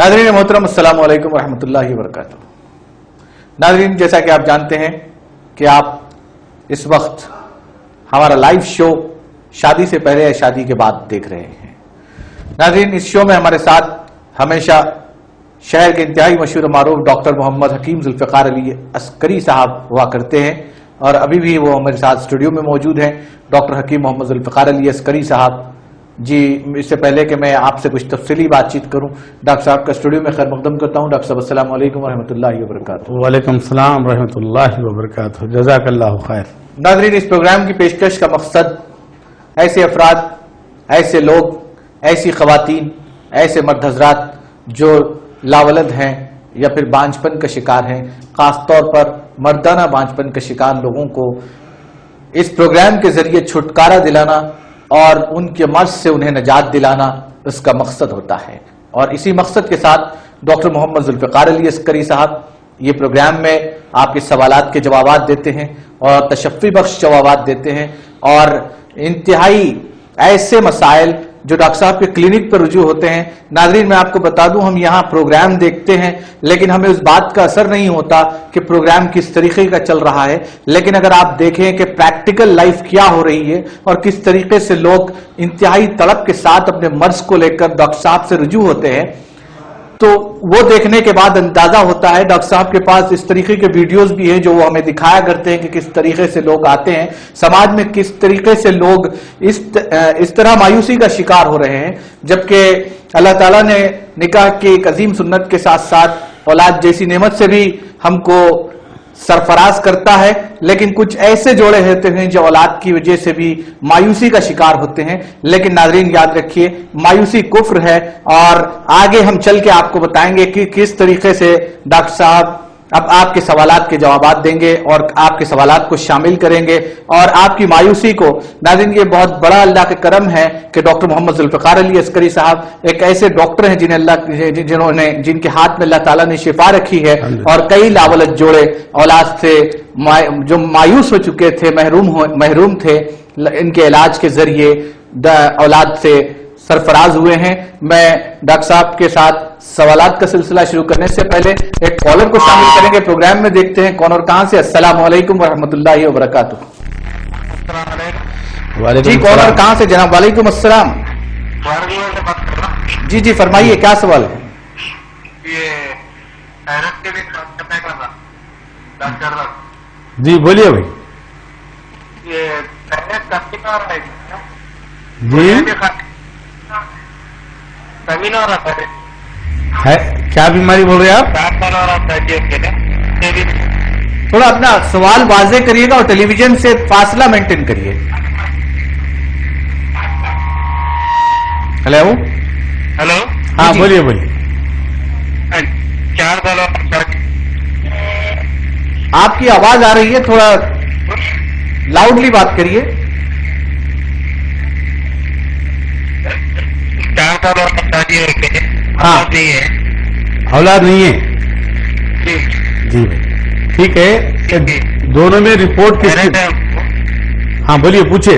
नाज़रीन मोहतरम अस्सलाम वालेकुम रहमतुल्लाहि व बरकातुहू। नाज़रीन, जैसा कि आप जानते हैं कि आप इस वक्त हमारा लाइव शो शादी से पहले या शादी के बाद देख रहे हैं। नाज़रीन, इस शो में हमारे साथ हमेशा शहर के इंतहाई मशहूर मारूफ डॉक्टर मोहम्मद हकीम जुल्फ़िकार अली अस्करी साहब हुआ करते हैं और अभी भी वो हमारे साथ स्टूडियो में मौजूद हैं। डॉक्टर हकीम मोहम्मद जुल्फ़िकार अली अस्करी साहब जी, इससे पहले कि मैं आपसे कुछ तफसीली बातचीत करूं, डॉक्टर साहब का स्टूडियो में खैर मकदम करता हूं। डॉक्टर साहब अस्सलाम वालेकुम रहमतुल्लाहि व बरकातुहू। वालेकुम सलाम रहमतुल्लाहि व बरकातुहू। जज़ाकल्लाहु खैर। नाज़रीन, इस प्रोग्राम की पेशकश का मकसद ऐसे अफराद, ऐसे लोग, ऐसी ख़वातीन, ऐसे मर्द हज़रात जो लावलद हैं या फिर बांझपन का शिकार हैं, ख़ास तौर पर मर्दाना बांझपन का शिकार लोगों को इस प्रोग्राम के जरिए छुटकारा दिलाना और उनके मर्ज से उन्हें निजात दिलाना उसका मकसद होता है। और इसी मकसद के साथ डॉक्टर मोहम्मद जुल्फ़िकार अली अस्करी साहब ये प्रोग्राम में आपके सवालात के जवाबात देते हैं और तशफ़्फ़ी बख्श जवाबात देते हैं और इंतहाई ऐसे मसाइल जो डॉक्टर साहब के क्लिनिक पर रुजू होते हैं। नाज़रीन, मैं आपको बता दूं, हम यहाँ प्रोग्राम देखते हैं लेकिन हमें उस बात का असर नहीं होता कि प्रोग्राम किस तरीके का चल रहा है, लेकिन अगर आप देखें कि प्रैक्टिकल लाइफ क्या हो रही है और किस तरीके से लोग इंतहाई तड़प के साथ अपने मर्ज को लेकर डॉक्टर साहब से रुजू होते हैं, तो वो देखने के बाद अंदाजा होता है। डॉक्टर साहब के पास इस तरीके के वीडियोस भी हैं जो वो हमें दिखाया करते हैं कि किस तरीके से लोग आते हैं, समाज में किस तरीके से लोग इस तरह मायूसी का शिकार हो रहे हैं, जबकि अल्लाह ताला ने निकाह की एक अजीम सुन्नत के साथ साथ औलाद जैसी नेमत से भी हमको सरफराज करता है। लेकिन कुछ ऐसे जोड़े होते हैं जो औलाद की वजह से भी मायूसी का शिकार होते हैं। लेकिन नाज़रीन, याद रखिए, मायूसी कुफ्र है और आगे हम चल के आपको बताएंगे कि किस तरीके से डॉक्टर साहब अब आपके सवालात के जवाबात देंगे और आपके सवालात को शामिल करेंगे और आपकी मायूसी को। नाज़रीन, ये बहुत बड़ा अल्लाह का करम है कि डॉक्टर मोहम्मद जुल्फ़िकार अली अस्करी साहब एक ऐसे डॉक्टर हैं जिनके हाथ में अल्लाह ताला ने शिफा रखी है और कई लावलत जोड़े औलाद से जो मायूस हो चुके थे, महरूम थे, इनके इलाज के जरिए औलाद से सरफराज हुए हैं। मैं डॉक्टर साहब के साथ सवालात का सिलसिला शुरू करने से पहले एक कॉलर को शामिल करेंगे प्रोग्राम में। देखते हैं कौन और कहां से। अस्सलाम वालेकुम व रहमतुल्लाहि व बरकातुहू। जी, कौन और कहां से जनाब? वालेकुम अस्सलाम। जी जी, फरमाइए, क्या सवाल है? जी बोलिए भाई। जी है, क्या बीमारी बोल रहे हैं आप? थोड़ा अपना सवाल वाज़े करिएगा और टेलीविजन से फासला मेंटेन करिए। हेलो हेलो, हाँ बोलिए बोलिए। 4 साल आपकी आवाज आ रही है, थोड़ा लाउडली बात करिए। 4 साल और शादी है। हाँ, नहीं है, औलाद नहीं है। जी जी भाई, ठीक है। दोनों में रिपोर्ट किसकी? हाँ बोलिए, पूछे।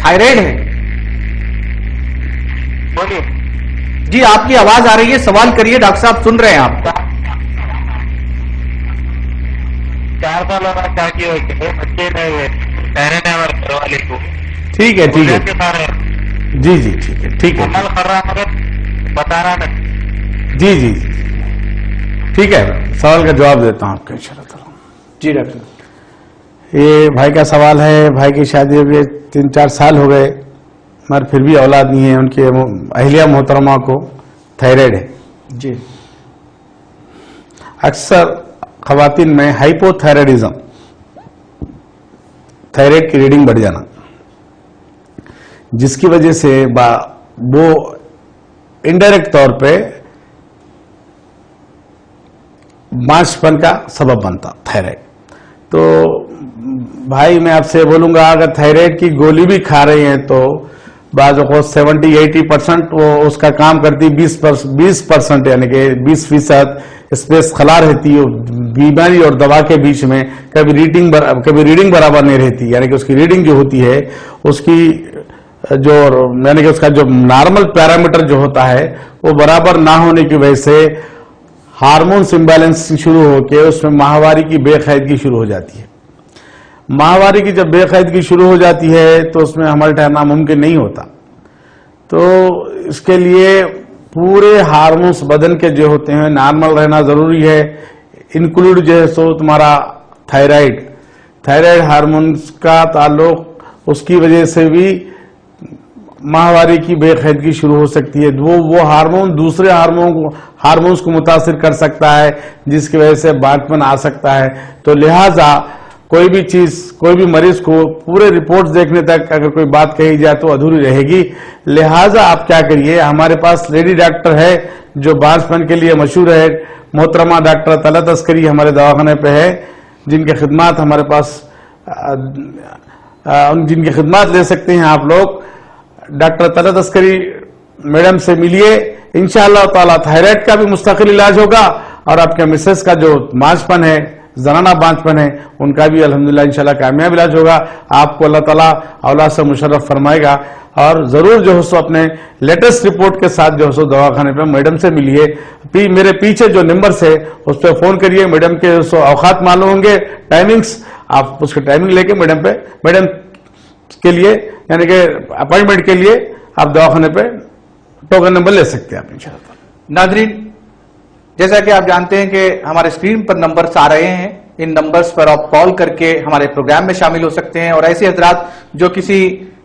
थायराइड है? बोलिए। जी, आपकी आवाज आ रही है, सवाल करिए, डॉक्टर साहब सुन रहे हैं आपको। 4 साल और शादी हो गए, बच्चे नहीं हुए, थायराइड है हमारे घर वाले को। ठीक है ठीक है, जी जी ठीक है ठीक है, अमल कर रहा मगर बता रहा नहीं। जी जी जी ठीक है। सवाल का जवाब देता हूँ आपका इंशाअल्लाह। जी डॉक्टर। ये भाई का सवाल है, भाई की शादी हो गई 3-4 साल हो गए मगर फिर भी औलाद नहीं है। उनके अहलिया मोहतरमा को थायराइड है। जी, अक्सर खवातीन में हाइपोथायराइडिज्म, थायराइड की रीडिंग बढ़ जाना, जिसकी वजह से वो इनडायरेक्ट तौर पे बांझपन का सबब बनता थायराइड। तो भाई मैं आपसे बोलूंगा, अगर थायराइड की गोली भी खा रहे हैं तो बाज़ को 70-80% वो उसका काम करती, 20% यानी कि 20% स्पेस खला रहती है बीमारी और दवा के बीच में। कभी रीडिंग बराबर नहीं रहती, यानी कि उसकी रीडिंग जो होती है उसकी जो यानी कि उसका जो नॉर्मल पैरामीटर जो होता है वो बराबर ना होने की वजह से हार्मोन्स इम्बैलेंस शुरू होकर उसमें माहवारी की बेकायदगी शुरू हो जाती है। माहवारी की जब बेकायदगी शुरू हो जाती है तो उसमें हमल ठहरना मुमकिन नहीं होता। तो इसके लिए पूरे हार्मोन्स बदन के जो होते हैं नॉर्मल रहना जरूरी है, इंक्लूड जो है सो तुम्हारा थायराइड हार्मोन्स का ताल्लुक उसकी वजह से भी माहवारी की बेकायदगी शुरू हो सकती है। वो हार्मोन दूसरे हार्मोन्स को मुतासिर कर सकता है जिसकी वजह से बांझपन आ सकता है। तो लिहाजा कोई भी चीज, कोई भी मरीज को पूरे रिपोर्ट्स देखने तक अगर कोई बात कही जाए तो अधूरी रहेगी। लिहाजा आप क्या करिए, हमारे पास लेडी डॉक्टर है जो बांझपन के लिए मशहूर है, मोहतरमा डॉक्टर तलत अस्करी हमारे दवाखाने पे है, जिनके खिदमात हमारे पास जिनकी खिदमात ले सकते हैं आप लोग। डॉक्टर तलत अस्करी मैडम से मिलिए, इंशाअल्लाह ताला थायराइड का भी मुस्तकिल इलाज होगा और आपके मिसेस का जो बांझपन है, जनाना बांझपन है, उनका भी अल्हम्दुलिल्लाह इंशाअल्लाह कामयाब इलाज होगा। आपको अल्लाह ताला औलाद से मुशर्रफ फरमाएगा। और जरूर जो है सो अपने लेटेस्ट रिपोर्ट के साथ जो है सो दवाखाने पे मैडम से मिलिए। मेरे पीछे जो नंबर है उस पर फोन करिए, मैडम के जो औकात मालूम होंगे, टाइमिंग्स, आप उसके टाइमिंग लेके मैडम के लिए यानी कि अपॉइंटमेंट के लिए आप दवाखाने पे टोकन नंबर ले सकते हैं आप इंशाअल्लाह। नाज़रीन, जैसा कि आप जानते हैं कि हमारे स्क्रीन पर नंबर्स आ रहे हैं, इन नंबर्स पर आप कॉल करके हमारे प्रोग्राम में शामिल हो सकते हैं। और ऐसे हजरात जो किसी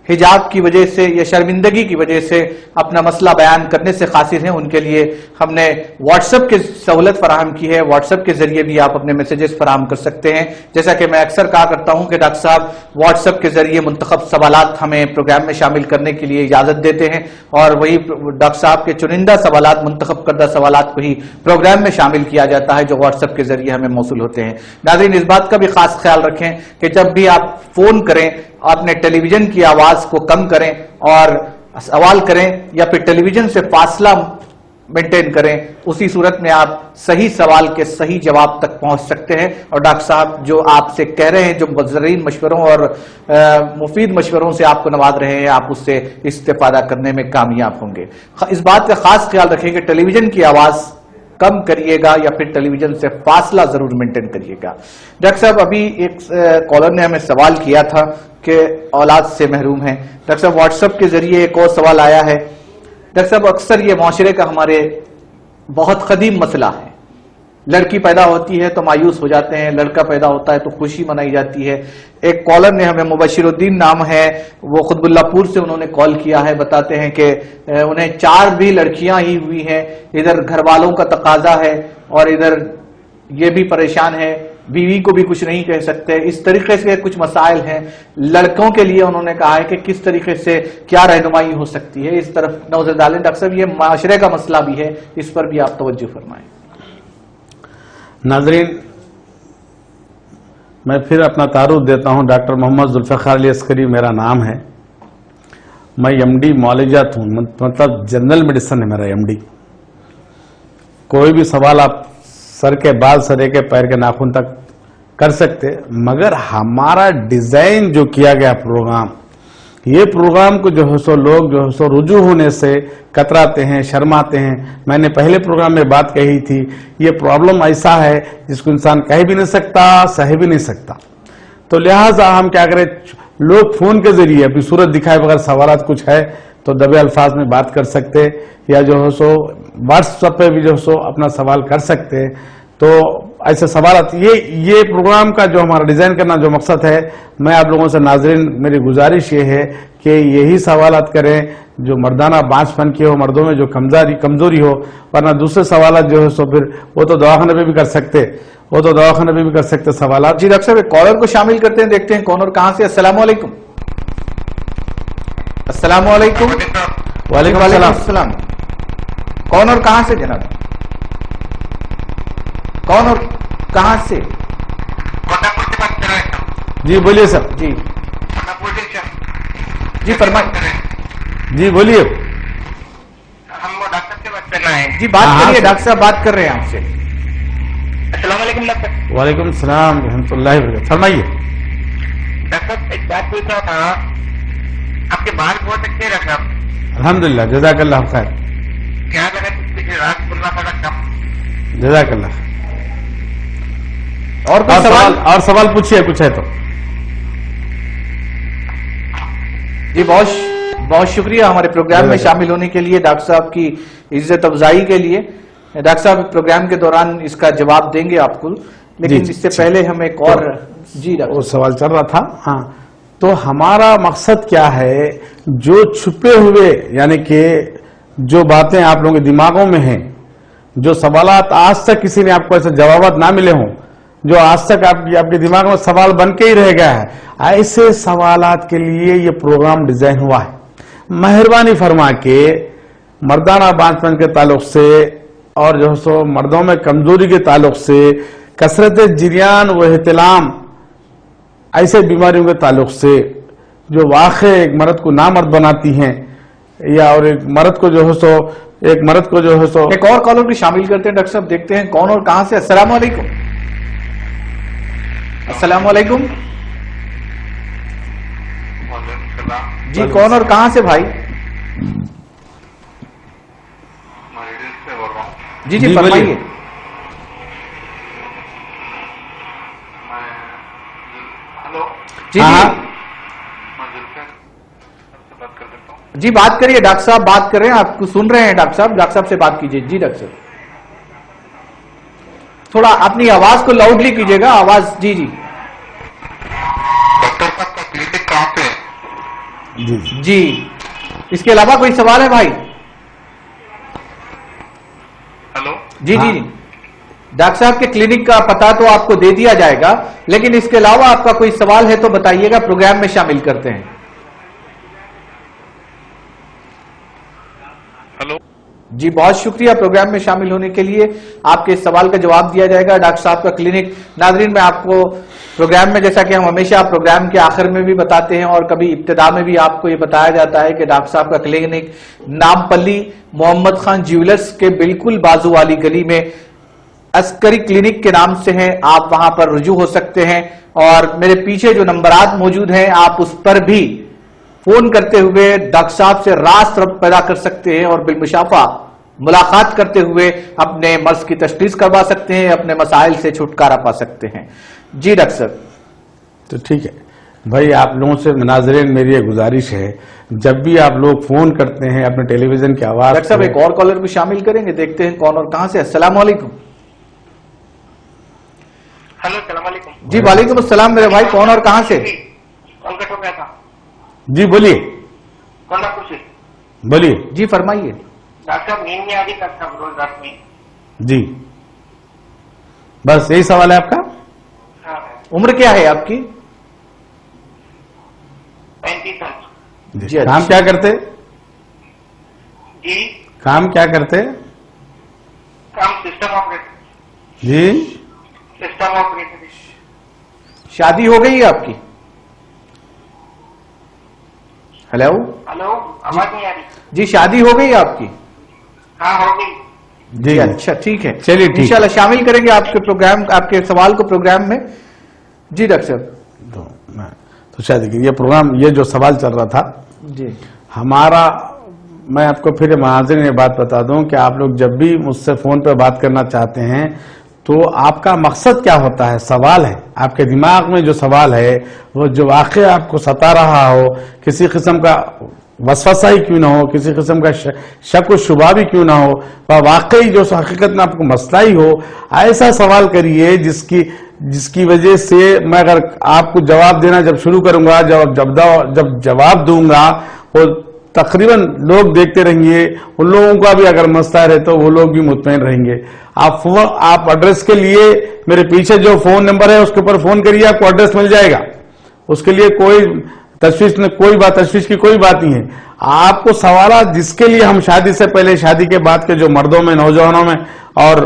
हिजाब की वजह से या शर्मिंदगी की वजह से अपना मसला बयान करने से कासिर हैं, उनके लिए हमने व्हाट्सएप की सहूलत फराहम की है। व्हाट्सएप के जरिए भी आप अपने मैसेजेस फराहम कर सकते हैं। जैसा कि मैं अक्सर कहा करता हूं कि डॉक्टर साहब व्हाट्सएप के जरिए मुंतखब सवालात हमें प्रोग्राम में शामिल करने के लिए इजाजत देते हैं और वही डॉक्टर साहब के चुनिंदा सवालात, मुंतखब करदा सवालात को ही प्रोग्राम में शामिल किया जाता है जो व्हाट्सएप के जरिए हमें मौसूल होते हैं। नाज़रीन, इस बात का भी खास ख्याल रखें कि जब भी आप फोन करें अपने टेलीविजन की आवाज को कम करें और सवाल करें या फिर टेलीविजन से फासला मेंटेन करें। उसी सूरत में आप सही सवाल के सही जवाब तक पहुंच सकते हैं। और डॉक्टर साहब जो आपसे कह रहे हैं, जो बज़रीन मशवरों और मुफीद मशवरों से आपको नवाज रहे हैं, आप उससे इस्तेफादा करने में कामयाब होंगे। इस बात का खास ख्याल रखें कि टेलीविजन की आवाज कम करिएगा या फिर टेलीविजन से फासला जरूर मेंटेन करिएगा। डॉक्टर साहब, अभी एक कॉलर ने हमें सवाल किया था कि औलाद से महरूम है। डॉक्टर साहब, व्हाट्सएप के जरिए एक और सवाल आया है। डॉक्टर साहब, अक्सर ये माशरे का हमारे बहुत कदीम मसला है। लड़की पैदा होती है तो मायूस हो जाते हैं, लड़का पैदा होता है तो खुशी मनाई जाती है। एक कॉलर ने हमें, मुबशिरुद्दीन नाम है, वो खुतबुल्लापुर से उन्होंने कॉल किया है। बताते हैं कि उन्हें 4 भी लड़कियां ही हुई हैं। इधर घर वालों का तकाजा है और इधर ये भी परेशान है, बीवी को भी कुछ नहीं कह सकते। इस तरीके से कुछ मसाइल हैं। लड़कों के लिए उन्होंने कहा है कि किस तरीके से क्या रहनुमाई हो सकती है, इस तरफ नजर डालें। डॉक्टर साहब, ये माशरे का मसला भी है, इस पर भी आप तवज्जो फरमाएं। नाज़रीन, मैं फिर अपना तारुफ देता हूं। डॉक्टर मोहम्मद जुल्फ़िकार अली अस्करी मेरा नाम है। मैं एमडी मौलजात हूं, मतलब जनरल मेडिसिन है मेरा एमडी। कोई भी सवाल आप सर के बाल सरे के पैर के नाखून तक कर सकते, मगर हमारा डिजाइन जो किया गया प्रोग्राम, ये प्रोग्राम को जो है सो लोग जो है सो रुजू होने से कतराते हैं, शर्माते हैं। मैंने पहले प्रोग्राम में बात कही थी, ये प्रॉब्लम ऐसा है जिसको इंसान कह भी नहीं सकता, सह भी नहीं सकता। तो लिहाजा हम क्या करें, लोग फोन के जरिए अपनी सूरत दिखाए बगैर सवालात कुछ है तो दबे अल्फाज में बात कर सकते, या जो है सो व्हाट्सएप पे भी जो है सो अपना सवाल कर सकते। तो ऐसे सवाल, ये प्रोग्राम का जो हमारा डिजाइन करना जो मकसद है, मैं आप लोगों से नाज़रीन मेरी गुजारिश ये है कि यही सवालात करें जो मर्दाना बांझपन की हो, मर्दों में जो कमजोरी हो, वरना दूसरे सवाल जो है सो फिर वो तो दवाखाने पे भी कर सकते, सवाल। जी डॉक्टर साहब, एक कॉलर को शामिल करते हैं, देखते हैं कौन और कहां से। अस्सलाम वालेकुम। अस्सलाम वालेकुम। वालेकुम अस्सलाम। कौन और कहां से जनाब? कौन और कहां से? जी बोलिए सर। जी जी फरमाइए। जी बोलिए। हम वो डॉक्टर से बात करना है। जी बात करिए, डॉक्टर साहब बात कर रहे हैं आपसे। अस्सलाम वालेकुम डॉक्टर। वालेकुम सलाम रहमतुल्लाहि व बरकातहू। फरमाइए। डॉक्टर, एक बात पूछना था آپ کے بال بہت اچھے رکھا. الحمدللہ جزاک اللہ خیر. کیا لگا پچھلی رات کھلنا پڑا کم. جزاک اللہ. اور کوئی سوال؟ اور سوال پوچھیے کچھ ہے تو. جی بہت شکریہ ہمارے پروگرام میں شامل ہونے کے لیے، ڈاکٹر صاحب کی عزت افزائی کے لیے. ڈاکٹر صاحب پروگرام کے دوران اس کا جواب دیں گے آپ کو، لیکن اس سے پہلے ہم ایک اور وہ سوال چل رہا تھا. ہاں، تو ہمارا مقصد کیا ہے؟ جو چھپے ہوئے یعنی کہ جو باتیں آپ لوگوں کے دماغوں میں ہیں، جو سوالات آج تک کسی نے آپ کو ایسے جوابات نہ ملے ہوں، جو آج تک آپ کے دماغ میں سوال بن کے ہی رہ گیا ہے، ایسے سوالات کے لیے یہ پروگرام ڈیزائن ہوا ہے. مہربانی فرما کے مردانہ بانجھ پن کے تعلق سے اور جو سو مردوں میں کمزوری کے تعلق سے، کثرت جریان و احتلام ایسے بیماریوں کے تعلق سے جو واقع ایک مرد کو نامرد بناتی ہیں، یا اور ایک مرد کو جو ہے سو ایک اور کالر بھی شامل کرتے ہیں. ڈاکٹر صاحب دیکھتے ہیں کون اور کہاں سے. السلام علیکم. السلام علیکم. جی کون اور کہاں سے بھائی؟ جی جی فرمائیے. جی جی بات کریے ڈاکٹر صاحب، بات کر رہے ہیں، آپ کو سن رہے ہیں ڈاکٹر صاحب سے بات کیجیے. جی ڈاکٹر صاحب تھوڑا اپنی آواز کو لاؤڈلی کیجیے گا. آواز جی جی. ڈاکٹر صاحب کا کلینک کہاں پہ ہے؟ جی اس کے علاوہ کوئی سوال ہے بھائی؟ ہلو. جی جی ڈاکٹر صاحب کے کلینک کا پتہ تو آپ کو دے دیا جائے گا، لیکن اس کے علاوہ آپ کا کوئی سوال ہے تو بتائیے گا، پروگرام میں شامل کرتے ہیں. ہلو. جی بہت شکریہ پروگرام میں شامل ہونے کے لیے. آپ کے اس سوال کا جواب دیا جائے گا. ڈاکٹر صاحب کا کلینک. ناظرین میں آپ کو پروگرام میں، جیسا کہ ہم ہمیشہ پروگرام کے آخر میں بھی بتاتے ہیں اور کبھی ابتدا میں بھی آپ کو یہ بتایا جاتا ہے کہ ڈاکٹر صاحب کا کلینک نامپلی محمد خان جیولرز کے بالکل بازو والی گلی میں عسکری کلینک کے نام سے ہیں. آپ وہاں پر رجوع ہو سکتے ہیں اور میرے پیچھے جو نمبرات موجود ہیں آپ اس پر بھی فون کرتے ہوئے ڈاکٹر صاحب سے راست ربط پیدا کر سکتے ہیں اور بالمشافہ ملاقات کرتے ہوئے اپنے مرض کی تشخیص کروا سکتے ہیں، اپنے مسائل سے چھٹکارا پا سکتے ہیں. جی ڈاکٹر صاحب. تو ٹھیک ہے بھائی، آپ لوگوں سے ناظرین میری یہ گزارش ہے، جب بھی آپ لوگ فون کرتے ہیں اپنے ٹیلی ویژن کی آواز. ڈاکٹر صاحب ایک اور کالر بھی شامل کریں گے، دیکھتے ہیں کون اور کہاں سے. السلام علیکم. ہلو السلام علیکم. جی وعلیکم السلام میرے بھائی، کون اور کہاں سے؟ کال کٹ ہو گیا تھا. جی بولیے. کون آپ پوچھے؟ بولیے. جی فرمائیے. ڈاکٹر صاحب نیند نہیں آ رہی ڈاکٹر صاحب روز رات میں. جی بس یہی سوال ہے آپ کا. ہاں. عمر کیا ہے آپ کی؟ 35 سال. جی کام کیا کرتے؟ جی کام کیا کرتے؟ کام سسٹم آپریٹر. جی سسٹم آپریٹر. شادی ہو گئی ہے آپ کی؟ ہلو. ہلو آواز نہیں آ رہی. جی شادی ہو گئی آپ کی؟ ہاں ہو گئی. جی اچھا ٹھیک ہے، چلیے ٹھیک. انشاءاللہ شامل کریں گے آپ کے پروگرام، آپ کے سوال کو پروگرام میں. جی ڈاکٹر صاحب. تو شاید یہ پروگرام، یہ جو سوال چل رہا تھا جی ہمارا، میں آپ کو پھر ناظرین یہ بات بتا دوں کہ آپ لوگ جب بھی مجھ سے فون پہ بات کرنا چاہتے ہیں تو آپ کا مقصد کیا ہوتا ہے؟ سوال ہے آپ کے دماغ میں جو سوال ہے، وہ جو واقع آپ کو ستا رہا ہو، کسی قسم کا وسوسہ ہی کیوں نہ ہو، کسی قسم کا شک و شبہ بھی کیوں نہ ہو، واقعی جو حقیقت میں آپ کو مسئلہ ہی ہو، ایسا سوال کریے جس کی وجہ سے میں اگر آپ کو جواب دینا جب شروع کروں گا، جب جواب دوں گا، وہ تقریباً لوگ دیکھتے رہیں گے، ان لوگوں کا بھی اگر مسئلہ رہے تو وہ لوگ بھی مطمئن رہیں گے. آپ ایڈریس کے لیے میرے پیچھے جو فون نمبر ہے اس کے اوپر فون کریے، آپ کو ایڈریس مل جائے گا. اس کے لیے کوئی تشویش کی کوئی بات نہیں ہے. آپ کو سوالات جس کے لیے ہم شادی سے پہلے، شادی کے بعد کے جو مردوں میں، نوجوانوں میں اور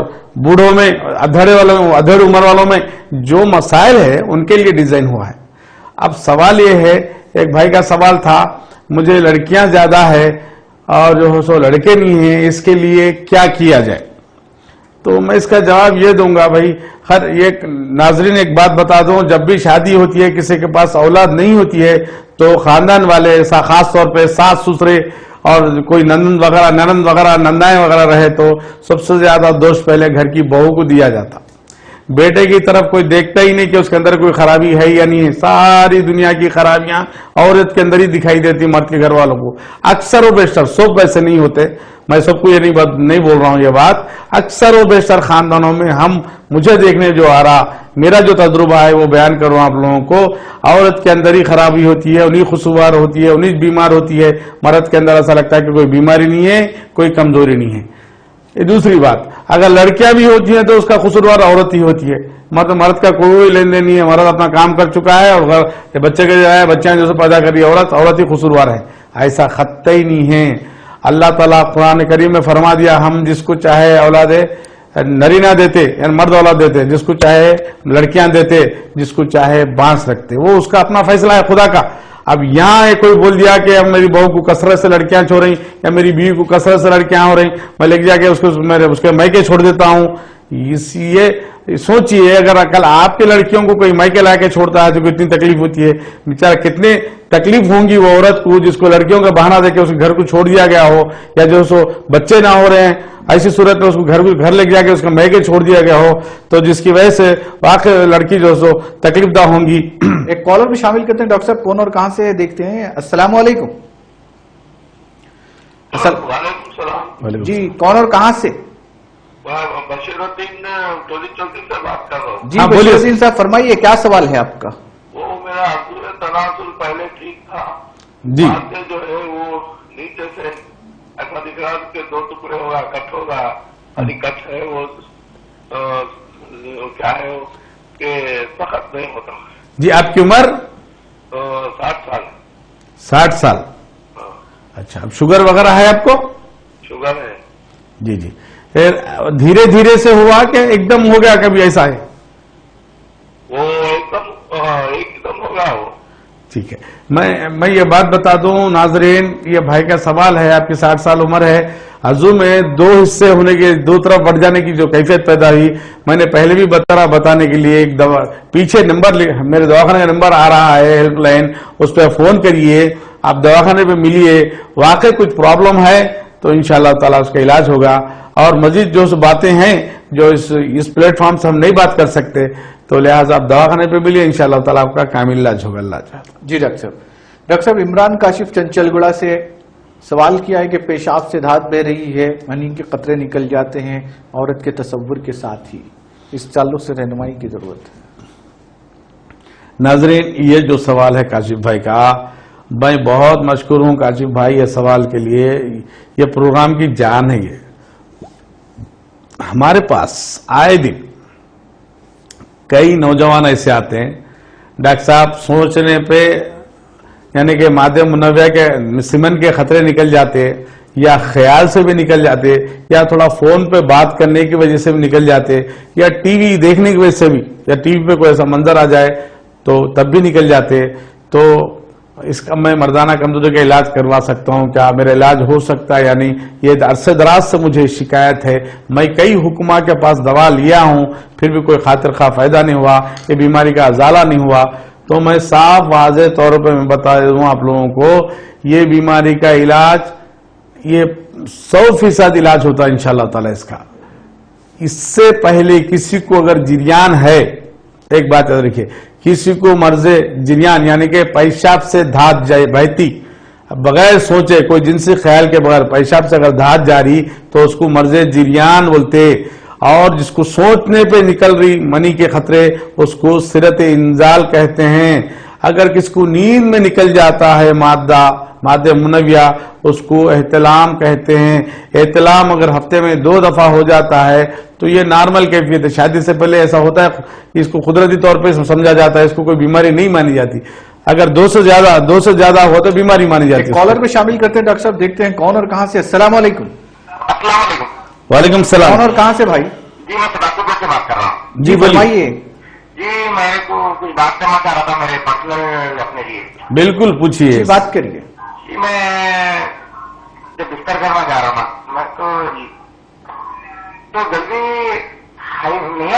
بوڑھوں میں، ادھر عمر والوں میں جو مسائل ہے ان کے لیے ڈیزائن ہوا ہے. اب سوال یہ ہے، ایک بھائی کا سوال تھا، مجھے لڑکیاں زیادہ ہے اور جو سو لڑکے نہیں ہیں، اس کے لیے کیا کیا جائے؟ تو میں اس کا جواب یہ دوں گا بھائی، یہ ناظرین ایک بات بتا دوں، جب بھی شادی ہوتی ہے، کسی کے پاس اولاد نہیں ہوتی ہے تو خاندان والے خاص طور پہ ساس سسرے اور کوئی ننند وغیرہ نندائیں وغیرہ رہے تو سب سے زیادہ دوش پہلے گھر کی بہو کو دیا جاتا. بیٹے کی طرف کوئی دیکھتا ہی نہیں کہ اس کے اندر کوئی خرابی ہے یا نہیں ہے. ساری دنیا کی خرابیاں عورت کے اندر ہی دکھائی دیتی مرد کے گھر والوں کو. اکثر و بیشتر سب ویسے نہیں ہوتے, میں سب کو یہ نہیں بول رہا ہوں یہ بات, اکثر و بیشتر خاندانوں میں مجھے دیکھنے جو آ رہا, میرا جو تجربہ ہے وہ بیان کروں آپ لوگوں کو, عورت کے اندر ہی خرابی ہوتی ہے, انہی قصور ہوتی ہے, انہی بیمار ہوتی ہے. مرد کے اندر ایسا لگتا ہے کہ کوئی بیماری نہیں ہے, کوئی کمزوری نہیں ہے. یہ دوسری بات, اگر لڑکیاں بھی ہوتی ہیں تو اس کا قصوروار عورت ہی ہوتی ہے. مرد کا کوئی لین دین نہیں ہے, مرد اپنا کام کر چکا ہے اور بچے کے جو ہے بچیاں جو پیدا کر رہی ہے عورت ہی قصوروار ہے. ایسا خطہ ہی نہیں ہے. اللہ تعالیٰ قرآن کریم میں فرما دیا, ہم جس کو چاہے اولاد نرینہ دیتے یعنی مرد اولاد دیتے, جس کو چاہے لڑکیاں دیتے, جس کو چاہے بانس رکھتے. وہ اس کا اپنا فیصلہ ہے خدا کا. اب یہاں کوئی بول دیا کہ اب میری بہو کو کثرت سے لڑکیاں چھوڑ رہی یا میری بیوی کو کثرت سے لڑکیاں ہو رہی, میں لے جا کے اس کے میکے چھوڑ دیتا ہوں. یہ سوچیے اگر کل آپ کے لڑکیوں کو کوئی میکے لا کے چھوڑتا ہے تو کتنی تکلیف ہوتی ہے. بیچارہ کتنے تکلیف ہوں گی وہ عورت کو جس کو لڑکیوں کا بہانہ دے کے اس کے گھر کو چھوڑ دیا گیا ہو, یا جو سو بچے نہ ہو رہے ہیں ایسی صورت میں اس کو گھر لے جا کے اس کا میکے چھوڑ دیا گیا ہو, تو جس کی وجہ سے واقع لڑکی جو سو تکلیف دہ ہوں گی. ایک کالر بھی شامل کرتے ہیں ڈاکٹر صاحب, کون اور کہاں سے دیکھتے ہیں؟ السلام علیکم. وعلیکم السلام. جی کون اور کہاں سے؟ بشیر الدین ٹولی چوکی سے بات کر رہا ہوں. جی بشیر الدین صاحب فرمائیے, کیا سوال ہے آپ کا؟ وہ میرا عبد تناسل پہلے ٹھیک تھا, جی بعد میں جو ہے وہ نیچے سے ایسا دکھ رہا کہ 2 ٹکڑے ہوگا, کٹ ہوگا, ابھی کٹ ہے وہ کیا ہے وہ کہ سخت نہیں ہوتا. جی آپ کی عمر 60 سال. 60 سال. اچھا, اب شوگر وغیرہ ہے آپ کو؟ شوگر ہے. جی جی. پھر دھیرے دھیرے سے ہوا کہ ایک دم ہو گیا کبھی ایسا ہے؟ وہ ایک دم ہوگا وہ. ٹھیک ہے, میں یہ بات بتا دوں ناظرین, یہ بھائی کا سوال ہے, آپ کی 60 سال عمر ہے, عضو میں 2 حصے ہونے کے, 2 طرف بڑھ جانے کی جو کیفیت پیدا ہوئی, میں نے پہلے بھی بتانے کے لیے ایک دوا پیچھے نمبر میرے دواخانے کا نمبر آ رہا ہے ہیلپ لائن, اس پہ فون کریے, آپ دواخانے پہ ملیے, واقع کچھ پرابلم ہے تو انشاءاللہ تعالی اس کا علاج ہوگا. اور مزید جو باتیں ہیں جو اس پلیٹ فارم سے ہم نہیں بات کر سکتے, تو لہٰذا آپ دواخانے پہ ملیے, انشاءاللہ تعالی آپ کا کامل علاج ہوگا. اللہ چاہتا. جی ڈاکٹر صاحب عمران کاشف چنچل گڑا سے سوال کیا ہے کہ پیشاب سے دھات بہ رہی ہے, منی کے قطرے نکل جاتے ہیں عورت کے تصور کے ساتھ ہی, اس تعلق سے رہنمائی کی ضرورت ہے. ناظرین یہ جو سوال ہے کاشف بھائی کا, میں بہت مشکور ہوں کاشف بھائی یہ سوال کے لیے, یہ پروگرام کی جان ہے. یہ ہمارے پاس آئے دن کئی نوجوان ایسے آتے ہیں, ڈاکٹر صاحب سوچنے پہ یعنی کہ مادہ منویہ کے سمن کے خطرے نکل جاتے, یا خیال سے بھی نکل جاتے, یا تھوڑا فون پہ بات کرنے کی وجہ سے بھی نکل جاتے, یا ٹی وی دیکھنے کی وجہ سے بھی, یا ٹی وی پہ کوئی ایسا منظر آ جائے تو تب بھی نکل جاتے. تو اس کا میں مردانہ کمزوری کا علاج کروا سکتا ہوں, کیا میرا علاج ہو سکتا ہے؟ یعنی یہ عرصے دراز سے مجھے شکایت ہے, میں کئی حکماء کے پاس دوا لیا ہوں پھر بھی کوئی خاطر خواہ فائدہ نہیں ہوا, یہ بیماری کا ازالہ نہیں ہوا. تو میں صاف واضح طور پہ میں بتا دوں آپ لوگوں کو, یہ بیماری کا علاج یہ 100% علاج ہوتا ہے انشاءاللہ تعالی اس کا. اس سے پہلے کسی کو اگر جریان ہے, ایک بات یاد رکھیے, کسی کو مرض جریان یعنی کہ پیشاب سے دھات جائے بہتی بغیر سوچے, کوئی جنسی خیال کے بغیر پیشاب سے اگر دھات جاری تو اس کو مرض جریان بولتے, اور جس کو سوچنے پہ نکل رہی منی کے خطرے اس کو سرت انزال کہتے ہیں. اگر کس کو نیند میں نکل جاتا ہے مادہ منویہ اس کو احتلام کہتے ہیں. احتلام اگر ہفتے میں 2 دفعہ ہو جاتا ہے تو یہ نارمل کیفیت ہے, شادی سے پہلے ایسا ہوتا ہے, اس کو قدرتی طور پہ سمجھا جاتا ہے, اس کو کوئی بیماری نہیں مانی جاتی. اگر 2 سے زیادہ ہو تو بیماری مانی جاتی ہے. کالر میں شامل کرتے ہیں ڈاکٹر صاحب, دیکھتے ہیں کون اور کہاں سے. السلام علیکم. السلام علیکم. وعلیکم السلام. کون اور کہاں سے بھائی؟ جی میں ڈاکٹر سے بات کر رہا ہوں. جی فرمائیے. جی میرے کو کچھ بات کرنا چاہ رہا تھا میرے پرسنل اپنے لیے. بالکل پوچھیے. جی بات کریے. جی میں جب بستر کرنا چاہ رہا تھا میں تو جلدی نہیں آ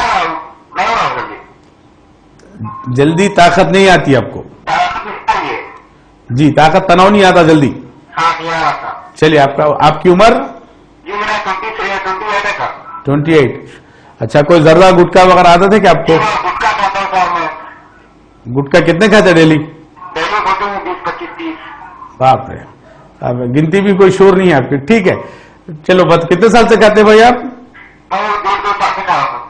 رہا, جلدی طاقت نہیں آتی آپ کو. जी, ताकत तनाव नहीं आता जल्दी। हाँ नहीं आ रहा था चलिए, आपकी उम्र जी, मेरा 28 का 28। अच्छा, कोई जर्दा गुटखा वगैरह आते थे क्या आपको? गुटखा खाता हूँ सर मैं, गुटखा कितने खाते डेली? डेली खाते हूँ 20, 25, 30। बाप रे, अब गिनती भी कोई शोर नहीं है आपकी। ठीक है, चलो बत कितने साल से खाते हैं भाई आप? मैं 1-2 साल से खा रहा हूँ,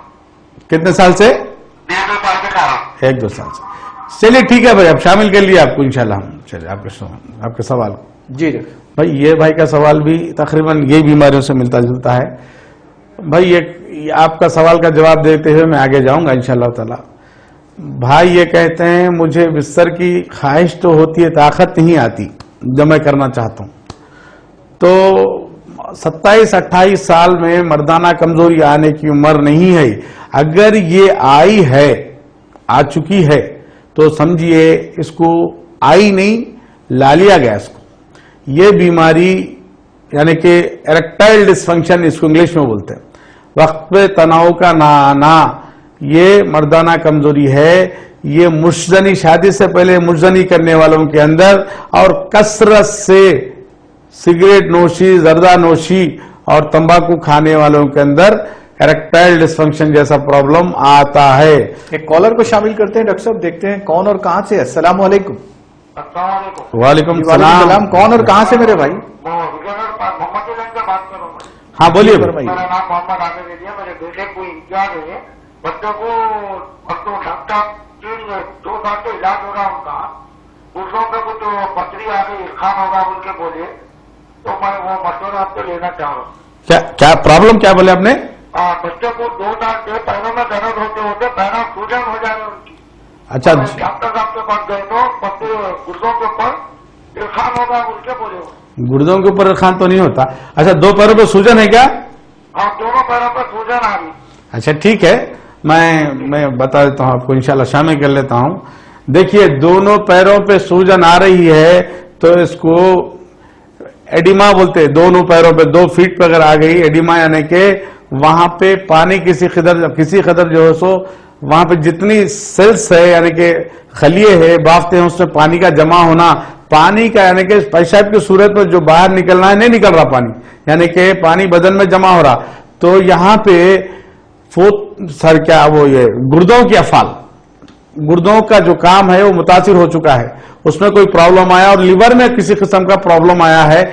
कितने साल से? 1-2 साल से खा रहा हूँ। 1-2 साल से। चलिए ठीक है भाई, अब शामिल कर लिया आपको इंशाल्लाह हम। चलिए आपके सवाल। जी भाई ये भाई का सवाल भी तकरीबन यही बीमारियों से मिलता जुलता है। भाई ये आपका सवाल का जवाब देते हुए मैं आगे जाऊंगा इंशाल्लाह ताला। भाई ये कहते हैं मुझे बिस्तर की ख्वाहिश तो होती है, ताकत नहीं आती जब मैं करना चाहता हूं। तो 27-28 साल में मर्दाना कमजोरी आने की उम्र नहीं है। अगर ये आ चुकी है तो समझिए इसको आई नहीं, ला लिया गया इसको। ये बीमारी यानी कि इरेक्टाइल डिसफंक्शन इसको इंग्लिश में बोलते हैं, वक्त पे तनाव का ना आना, ये मर्दाना कमजोरी है। ये मुश्जनी, शादी से पहले मुश्जनी करने वालों के अंदर और कसरत से सिगरेट नोशी, जर्दा नोशी और तंबाकू खाने वालों के अंदर इरेक्टाइल डिसफंक्शन जैसा प्रॉब्लम आता है। एक कॉलर को शामिल करते हैं डॉक्टर साहब, देखते हैं कौन और कहां से। अस्सलाम वालेकुम। अस्सलामुअलैकुम। वालेकुम सलाम। सलाम। कौन और कहां से मेरे भाई? मैं विजयनगर मोहम्मद से बात कर रहा हूँ। हाँ बोलिए। फरमाइए। मेरा नाम मोहम्मद आमिर है, मेरे बेटे को इंतजार है। बच्चों को डॉक्टर 2 साल से इलाज हो रहा उनका, दूसरों पे कुछ पथरी आ गई, इरखान होगा उनके बोले, तो मैं वो मशवरा आपसे लेना चाह रहा हूँ। क्या प्रॉब्लम क्या बोले आपने? बच्चों को 2 साल से पैरों में दर्द होते पैरों सूजन हो जा रही उनकी। अच्छा, डॉक्टर साहब के पास गए तो पत्ते गुर्दों के ऊपर इरखान होगा उनके बोले। गुर्दों के ऊपर खान तो नहीं होता। अच्छा, 2 पैरों पे सूजन है क्या? हाँ, दोनों पैरों पर सूजन आ रही। अच्छा ठीक है, मैं बता देता हूं आपको, इंशाल्लाह शामिल कर लेता हूं। देखिए, दोनों पैरों पे सूजन आ रही है तो इसको एडिमा बोलते हैं। दोनों पैरों पे 2 फीट पे अगर आ गई एडिमा, यानी कि वहां पे पानी किसी कदर जो है सो वहां पे जितनी सेल्स है यानी कि खलिए है, बाफ्ते हैं, उसमें पानी का जमा होना, पानी का यानी कि पेशाब की सूरत में जो बाहर निकलना है नहीं निकल रहा पानी, यानी कि पानी बदन में जमा हो रहा। तो यहां पे ये गुर्दों की अफाल, गुर्दों का जो काम है वो मुतासिर हो चुका है, उसमें कोई प्रॉब्लम आया और लिवर में किसी किस्म का प्रॉब्लम आया है।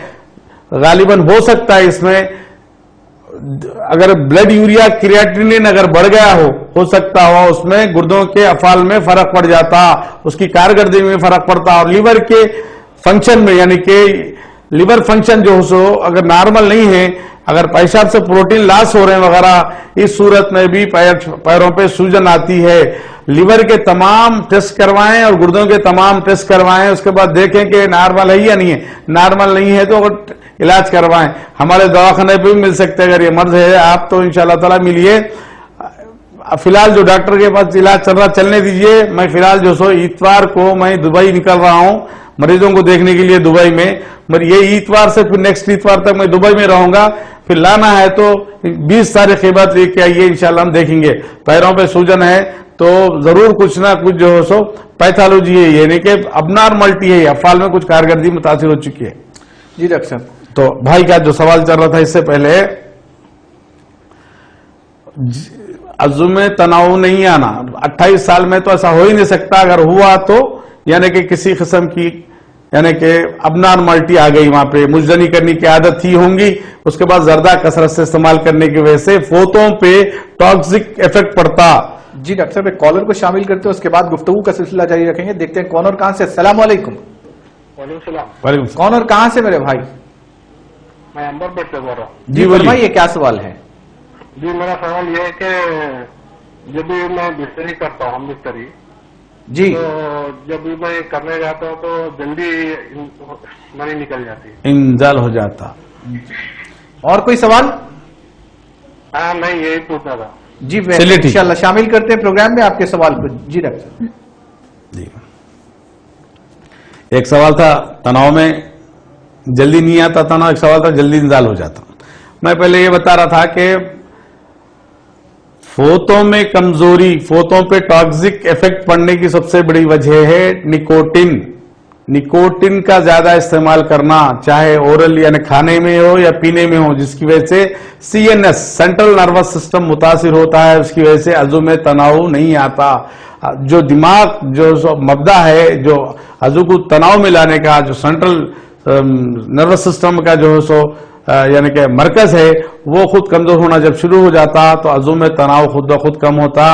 गालिबन हो सकता है इसमें अगर ब्लड यूरिया क्रिएटिनिन अगर बढ़ गया हो सकता हो उसमें गुर्दों के अफाल में फर्क पड़ जाता, उसकी कारकर्दगी में फर्क पड़ता और लीवर के फंक्शन में, यानी कि लिवर फंक्शन जो सो अगर नॉर्मल नहीं है, अगर पेशाब से प्रोटीन लॉस हो रहे हैं वगैरह, इस सूरत में भी पैरों पे सूजन आती है। लिवर के तमाम टेस्ट करवाएं और गुर्दों के तमाम टेस्ट करवाएं, उसके बाद देखें कि नॉर्मल है या नहीं है। नॉर्मल नहीं है तो इलाज करवाएं, हमारे दवाखाने पे भी मिल सकते हैं। अगर ये मर्ज है आप तो इंशाअल्लाह ताला मिलिए। फिलहाल जो डॉक्टर के पास इलाज चल रहा चलने दीजिए। मैं फिलहाल जो सो इतवार को मैं दुबई निकल रहा हूं मरीजों को देखने के लिए दुबई में, मगर ये इतवार से फिर नेक्स्ट इतवार तक मैं दुबई में रहूंगा। फिर लाना है तो 20 तारीख के बाद लेके आइए, इंशाल्लाह हम देखेंगे। पैरों पे सूजन है तो जरूर कुछ ना कुछ जो हो सो पैथोलॉजी है, यानी कि अबनॉर्मलिटी है, अफाल में कुछ कारकर्दगी मुतासिर हो चुकी है। जी डॉक्टर साहब, तो भाई का जो सवाल चल रहा था इससे पहले, अज़्म में तनाव नहीं आना 28 साल में तो ऐसा हो ही नहीं सकता। अगर हुआ तो यानी कि किसी किस्म की यानी कि अबनॉर्मलिटी आ गई, वहां पे मुजनी करने की आदत थी होंगी, उसके बाद जर्दा कसरत से इस्तेमाल करने की वजह से फोतों पे टॉक्सिक इफेक्ट पड़ता। जी डॉक्टर साहब, एक कॉलर को शामिल करते हैं, उसके बाद गुफ्तगू का सिलसिला जारी रखेंगे। देखते हैं कौन और कहां से। अस्सलाम वालेकुम। वालेकुम। कौन और कहां से मेरे भाई? मैं अंबरपेट से बोल रहा हूँ। जी फरमाइए, क्या सवाल है? जी, मेरा सवाल ये है कि जब भी मैं बिस्तरी करता हूँ, हम बिस्तरी, जी तो जब भी मैं करने जाता हूँ तो जल्दी मनी निकल जाती है, इंजाल हो जाता। और कोई सवाल? हाँ, नहीं यही पूछना था। जी चलिए ठीक। इंशाल्लाह शामिल करते हैं प्रोग्राम में आपके सवाल को। जी डॉक्टर साहब। जी, एक सवाल था तनाव में जल्दी नहीं आता तनाव, एक सवाल था जल्दी इंजाल हो जाता। मैं पहले ये बता रहा था कि फोतों में कमजोरी, फोतों पे टॉक्सिक इफेक्ट पड़ने की सबसे बड़ी वजह है निकोटिन। निकोटिन का ज्यादा इस्तेमाल करना, चाहे ओरल यानी खाने में हो या पीने में हो, जिसकी वजह से CNS सेंट्रल नर्वस सिस्टम मुतासिर होता है, उसकी वजह से अज़ू में तनाव नहीं आता। जो दिमाग जो मबदा है, जो अज़ू को तनाव में लाने का, जो सेंट्रल नर्वस सिस्टम का जो सो यानी कि मरकज है, वो खुद कमजोर होना जब शुरू हो जाता तो अज़ू में तनाव खुद ब खुद कम होता।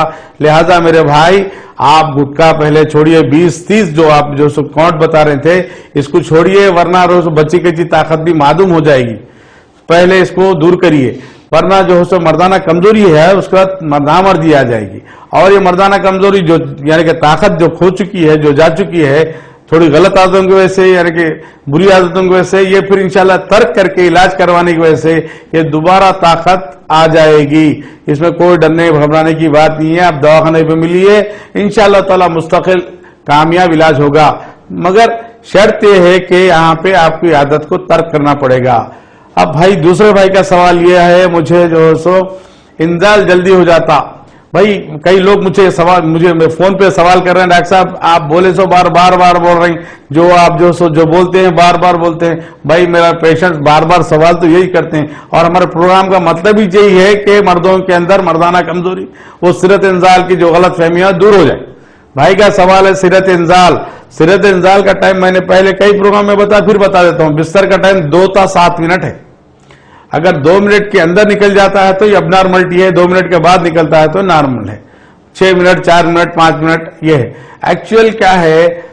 लिहाजा मेरे भाई, आप गुटखा पहले छोड़िए, 20-30 जो आप जो सो काउंट बता रहे थे, इसको छोड़िए, वरना रोज बच्ची की ताकत भी मालूम हो जाएगी। पहले इसको दूर करिए, वरना जो सो मर्दाना कमजोरी है उसके बाद नामर्दी आ जाएगी। और ये मर्दाना कमजोरी जो यानी कि ताकत जो खो चुकी है, जो जा चुकी है, थोड़ी गलत आदतों की वजह से, यानी कि बुरी आदतों की वजह से, ये फिर इंशाल्लाह तर्क करके इलाज करवाने की वजह से ये दोबारा ताकत आ जाएगी। इसमें कोई डरने घबराने की बात नहीं है। आप दवाखाने पे मिलिए, इंशाल्लाह ताला मुस्तकिल कामयाब इलाज होगा। मगर शर्त यह है कि यहाँ पे आपकी आदत को तर्क करना पड़ेगा। अब भाई दूसरे भाई का सवाल यह है, मुझे जो सो इंजाल जल्दी हो जाता। भाई कई लोग मुझे फोन पे सवाल कर रहे हैं, डॉक्टर साहब आप बोले सो बार बार बोल रहे हैं, जो आप जो बोलते हैं बार बार बोलते हैं। भाई मेरा पेशेंट बार बार सवाल तो यही करते हैं, और हमारे प्रोग्राम का मतलब ही यही है कि मर्दों के अंदर मर्दाना कमजोरी, वो सिरत इंजाल की जो गलत फहमियां दूर हो जाए। भाई का सवाल है सिरत इंजाल। सिरत इंजाल का टाइम मैंने पहले कई प्रोग्राम में बताया, फिर बता देता हूं। बिस्तर का टाइम 2 ता 7 मिनट है। अगर 2 मिनट के अंदर निकल जाता है तो ये अबनॉर्मलिटी है, 2 मिनट के बाद निकलता है तो नॉर्मल है। 6 मिनट, 4 मिनट, 5 मिनट, ये है। एक्चुअल क्या है,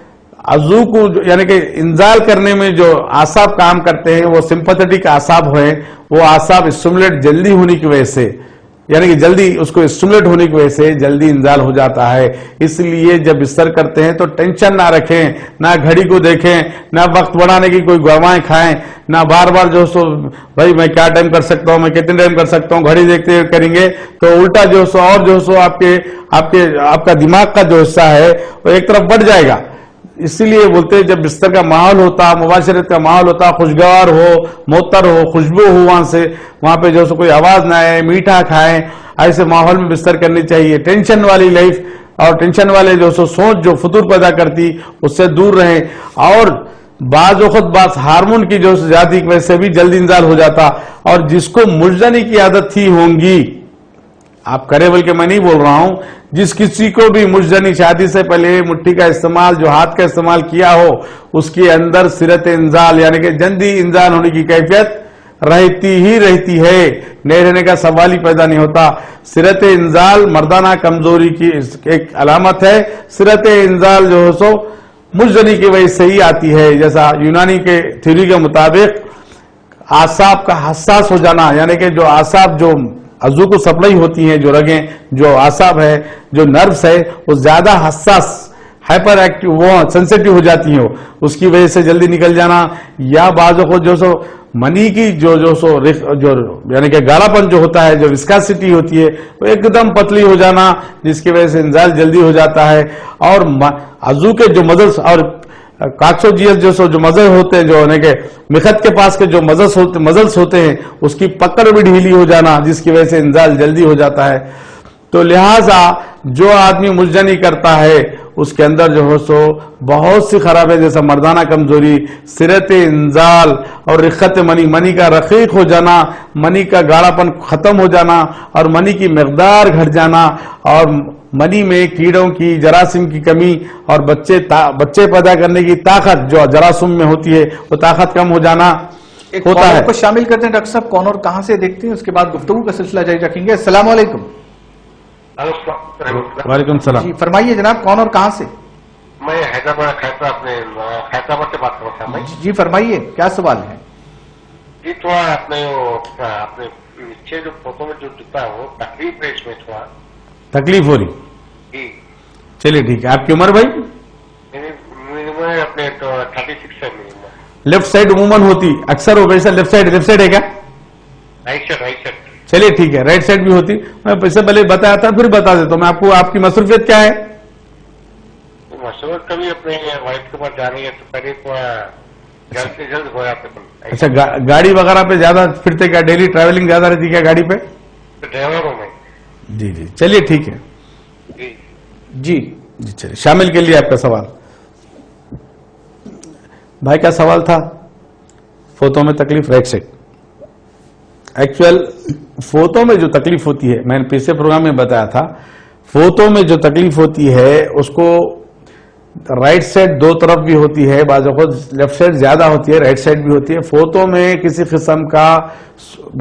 अज़ू को यानी कि इंजाल करने में जो आसाब काम करते हैं वो सिंपैथेटिक आसाब है। वो आसाब स्टिमुलेट जल्दी होने की वजह से, यानी कि जल्दी उसको स्टिमुलेट होने की वजह से जल्दी इंजाल हो जाता है। इसलिए जब बिस्तर करते हैं तो टेंशन ना रखें, ना घड़ी को देखें, ना वक्त बढ़ाने की कोई गवाएं खाएं, ना बार बार जो सो भाई मैं क्या टाइम कर सकता हूं, मैं कितने टाइम कर सकता हूं, घड़ी देखते हुए करेंगे तो उल्टा जो सो और जो सो आपका दिमाग का जो हिस्सा है वो एक तरफ बढ़ जाएगा। इसीलिए बोलते हैं जब बिस्तर का माहौल होता, मुबाशरत का माहौल होता, खुशगवार हो, मोतर हो, खुशबू हो, वहां पे जो सो कोई आवाज ना आए, मीठा खाएं, ऐसे माहौल में बिस्तर करनी चाहिए। टेंशन वाली लाइफ और टेंशन वाले जो सो सोच जो फतूर पैदा करती, उससे दूर रहें। और बाज वक्त हार्मोन की जो ज्यादा की वजह से भी जल्दी इंजाल हो जाता। और जिसको मुजदनी की आदत थी होंगी, आप करे बल्कि मैं नहीं बोल रहा हूं, जिस किसी को भी मुजदनी शादी से पहले मुट्ठी का इस्तेमाल, जो हाथ का इस्तेमाल किया हो, उसके अंदर सिरत इंजाल यानी कि जल्दी इंजाल होने की कैफियत रहती ही रहती है। नहीं रहने का सवाल ही पैदा नहीं होता। सिरत इंजाल मर्दाना कमजोरी की एक अलामत है। सिरत इंजाल जो है सो मुजदनी की वजह से ही आती है। जैसा यूनानी के थ्योरी के मुताबिक आसाब का हसास हो जाना, यानी कि जो आसाब जो अज़ू को सप्लाई होती हैं, जो रगें, जो आसाब है, जो नर्व्स है, वो ज्यादा हसास, हाइपर एक्टिव, वो सेंसिटिव हो जाती हैं, उसकी वजह से जल्दी निकल जाना। या बाज़ों को जो सो मनी की जो यानी कि गाढ़ापन जो होता है, जो विस्कासिटी होती है, वो एकदम पतली हो जाना, जिसकी वजह से इंजाल जल्दी हो जाता है। और अज़ू के जो मजल्स और काक्सोजियस जो मजल होते हैं, जो यानी कि मिखत के पास के जो मजल्स होते हैं, उसकी पकड़ भी ढीली हो जाना, जिसकी वजह से इंजाल जल्दी हो जाता है। तो लिहाजा जो आदमी मुजदनी करता है उसके अंदर जो हो सो बहुत सी खराबी, जैसा मर्दाना कमजोरी, सिरत इंजाल और रिखत मनी का रकीक हो जाना, मनी का गाढ़ापन खत्म हो जाना और मनी की मकदार घट जाना, और मनी में कीड़ों की, जरासीम की कमी और बच्चे पैदा करने की ताकत जो जरासीम में होती है, वो ताकत कम हो जाना होता है। को शामिल करते हैं डॉक्टर साहब, कौन और कहां से देखते हैं, उसके बाद गुफ्तगू का सिलसिला जारी रखेंगे। अस्सलाम वालेकुम। वालेकुम सलाम। जी फरमाइए जनाब, कौन और कहां से? मैं हैदराबाद से बात कर रहा हूँ। जी फरमाइए, क्या सवाल है? जी थोड़ा अपने नीचे जो फोटो में जो दिखता है वो तकलीफ है, इसमें थोड़ा तकलीफ हो रही जी। चलिए ठीक है। आपकी उम्र भाई? मैं अपने 36 है मेरी उम्र। लेफ्ट साइड उमूमन होती अक्सर हो, वैसे लेफ्ट साइड है क्या? Right side. चलिए ठीक है, राइट साइड भी होती। मैं इससे पहले बताया था, फिर बता देता हूं मैं आपको। आपकी मसरूफियत क्या है? मसरूफियत कभी अपने वाइफ के पास जानी है तो पहले जल्द से जल्द हो जाते। अच्छा, गाड़ी वगैरह पे ज्यादा फिरते क्या? डेली ट्रैवलिंग ज्यादा रहती क्या गाड़ी पे? ड्राइवर हूँ मैं। जी चलिए ठीक है। जी जी चलिए शामिल के लिए आपका सवाल। भाई का सवाल था फोतों में तकलीफ, राइट साइड। एक्चुअल फोतों में जो तकलीफ होती है, मैंने पिछले प्रोग्राम में बताया था, फोतों में जो तकलीफ होती है उसको राइट साइड दो तरफ भी होती है, बाजू को लेफ्ट साइड ज्यादा होती है, राइट साइड भी होती है। फोतों में किसी किस्म का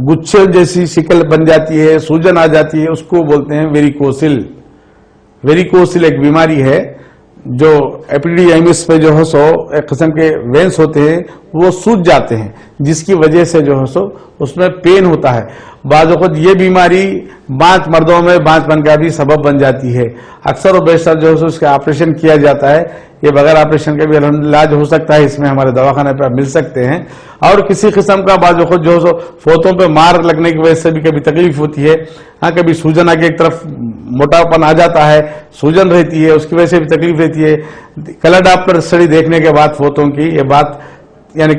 गुच्छे जैसी शिकल बन जाती है, सूजन आ जाती है, उसको बोलते हैं वेरिकोसिल। वेरिकोसिल एक बीमारी है जो एपिडिडाइमिस पे जो है सो एक किस्म के वेंस होते हैं वो सूज जाते हैं, जिसकी वजह से जो है सो उसमें पेन होता है। बाज़ वक़्त ये बीमारी बांझ मर्दों में बांझपन का भी सबब बन जाती है। अक्सर और बेशतर जो है सो उसका ऑपरेशन किया जाता है, ये बगैर ऑपरेशन के भी इलाज हो सकता है, इसमें हमारे दवाखाने पर मिल सकते हैं। और किसी किस्म का बाज़ वक़्त जो है सो फोतों पे मार लगने की वजह से भी कभी तकलीफ होती है, हाँ कभी सूजन आगे एक तरफ मोटापन आ जाता है, सूजन रहती है, उसकी वजह से भी तकलीफ रहती है। कलर डॉपलर स्टडी देखने के बाद फोतों की ये बात यानी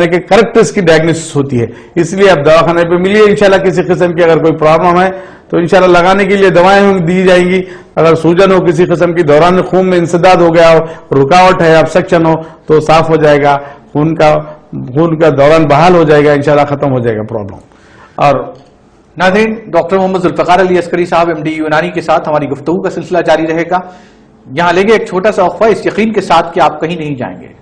कि करेक्ट इसकी डायग्नोसिस होती है। इसलिए आप दवाखाने पे मिलिए, इंशाल्लाह किसी किस्म की अगर कोई प्रॉब्लम है तो इंशाल्लाह लगाने के लिए दवाएं दी जाएंगी। अगर सूजन हो किसी किस्म की, दौरान खून में इंसदाद हो गया हो, रुकावट है, ऑब्स्ट्रक्शन हो, तो साफ हो जाएगा, खून का दौरान बहाल हो जाएगा, इंशाल्लाह खत्म हो जाएगा प्रॉब्लम। और नाज़रीन, डॉक्टर मोहम्मद जुल्फ़िकार अली अस्करी साहब MD यूनानी के साथ हमारी गुफ्तगू का सिलसिला जारी रहेगा। यहां लेंगे एक छोटा सा वक्फा, इस यकीन के साथ कि आप कहीं नहीं जाएंगे।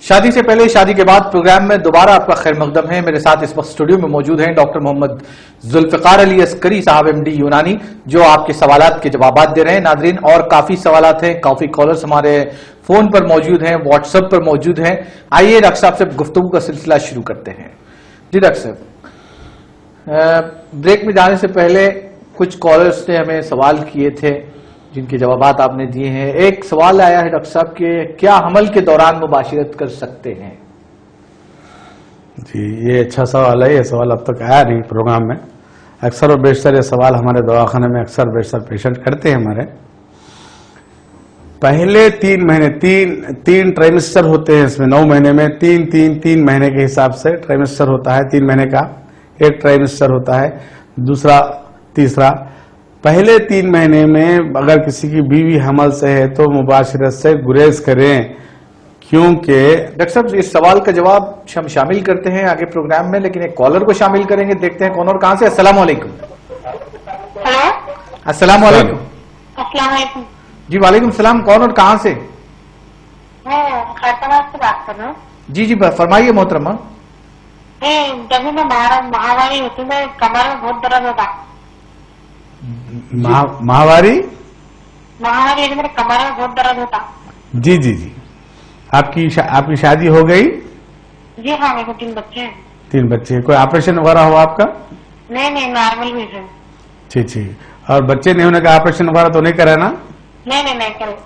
शादी से पहले शादी के बाद प्रोग्राम में दोबारा आपका खैर मकदम है। मेरे साथ इस वक्त स्टूडियो में मौजूद हैं डॉक्टर मोहम्मद जुल्फ़िकार अली अस्करी साहब MD यूनानी, जो आपके सवालात के जवाबात दे रहे हैं। नाजरीन, और काफी सवालात हैं, काफी कॉलर्स हमारे फोन पर मौजूद हैं, व्हाट्सएप पर मौजूद हैं। आइए डॉक्टर साहब से गुफ्तगू का सिलसिला शुरू करते हैं। जी डॉक्टर साहब, ब्रेक में जाने से पहले कुछ कॉलर्स ने हमें सवाल किए थे जिनके जवाबात आपने दिए हैं। एक सवाल आया है डॉक्टर साहब के, क्या हमल के दौरान मुबाशिरत कर सकते हैं? जी, ये अच्छा सवाल है। ये सवाल अब तक आया नहीं प्रोग्राम में। अक्सर और बेशतर ये सवाल हमारे दवाखाने में अक्सर बेशतर पेशेंट करते हैं हमारे। पहले 3 महीने, तीन ट्राइमेस्टर होते हैं इसमें, 9 महीने में तीन महीने के हिसाब से ट्राइमेस्टर होता है। 3 महीने का एक ट्राइमेस्टर होता है, दूसरा तीसरा। पहले 3 महीने में अगर किसी की बीवी हमल से है तो मुबाशिरत से गुरेज करें, क्योंकि डॉक्टर साहब इस सवाल का जवाब हम शामिल करते हैं आगे प्रोग्राम में, लेकिन एक कॉलर को शामिल करेंगे। देखते हैं कौन और कहां से। अस्सलाम वालेकुम। हेलो, अस्सलाम वालेकुम। अस्सलाम वालेकुम। जी वालेकुम सलाम। कौन और कहां से? मैं खैरताबाद से बात कर रहा हूँ। जी फरमाइए मोहतरमा। जब भी मैं महावारी होती मैं कमर में बहुत दर्द होता। माहवारी मेरे कमर में बहुत दर्द होता। जी। आपकी शादी हो गई? जी हाँ, मेरे को 3 बच्चे हैं। 3 बच्चे। कोई ऑपरेशन वगैरह हुआ आपका? नहीं, नॉर्मल भी है। ठीक। और बच्चे नहीं होने का ऑपरेशन वगैरह तो नहीं करा ना? नहीं करो।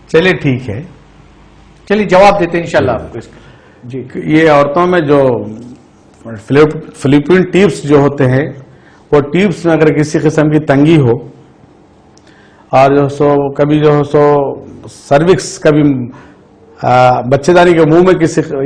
चलिए ठीक है, चलिए जवाब देते हैं इंशाल्लाह आपको इसका। जी, ये औरतों में जो फिलिपिन टिप्स जो होते हैं, वो टिप्स में अगर किसी किस्म की तंगी हो और जो सो कभी जो सो सर्विक्स, कभी बच्चेदानी के मुंह में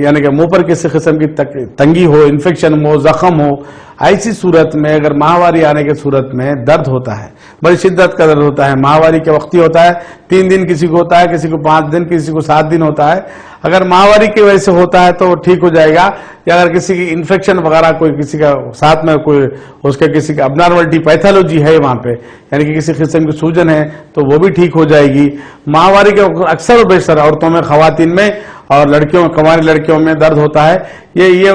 यानी कि मुंह पर किसी किस्म की तंगी हो, इन्फेक्शन हो, जख्म हो, ऐसी सूरत में अगर माहवारी आने की सूरत में दर्द होता है, बड़ी शिद्दत का दर्द होता है। माहवारी के वक्ती होता है, 3 दिन किसी को होता है, किसी को 5 दिन, किसी को 7 दिन होता है। अगर माहवारी की वजह से होता है तो ठीक हो जाएगा, या अगर किसी की इन्फेक्शन वगैरह कोई किसी का साथ में कोई उसके किसी का अबनॉर्मलिटी पैथोलॉजी है वहां पे, यानी कि किसी किस्म की सूजन है, तो वो भी ठीक हो जाएगी। माहवारी के अक्सर बेशतर औरतों में, खवातीन में और लड़कियों, कुंवारी लड़कियों में दर्द होता है। ये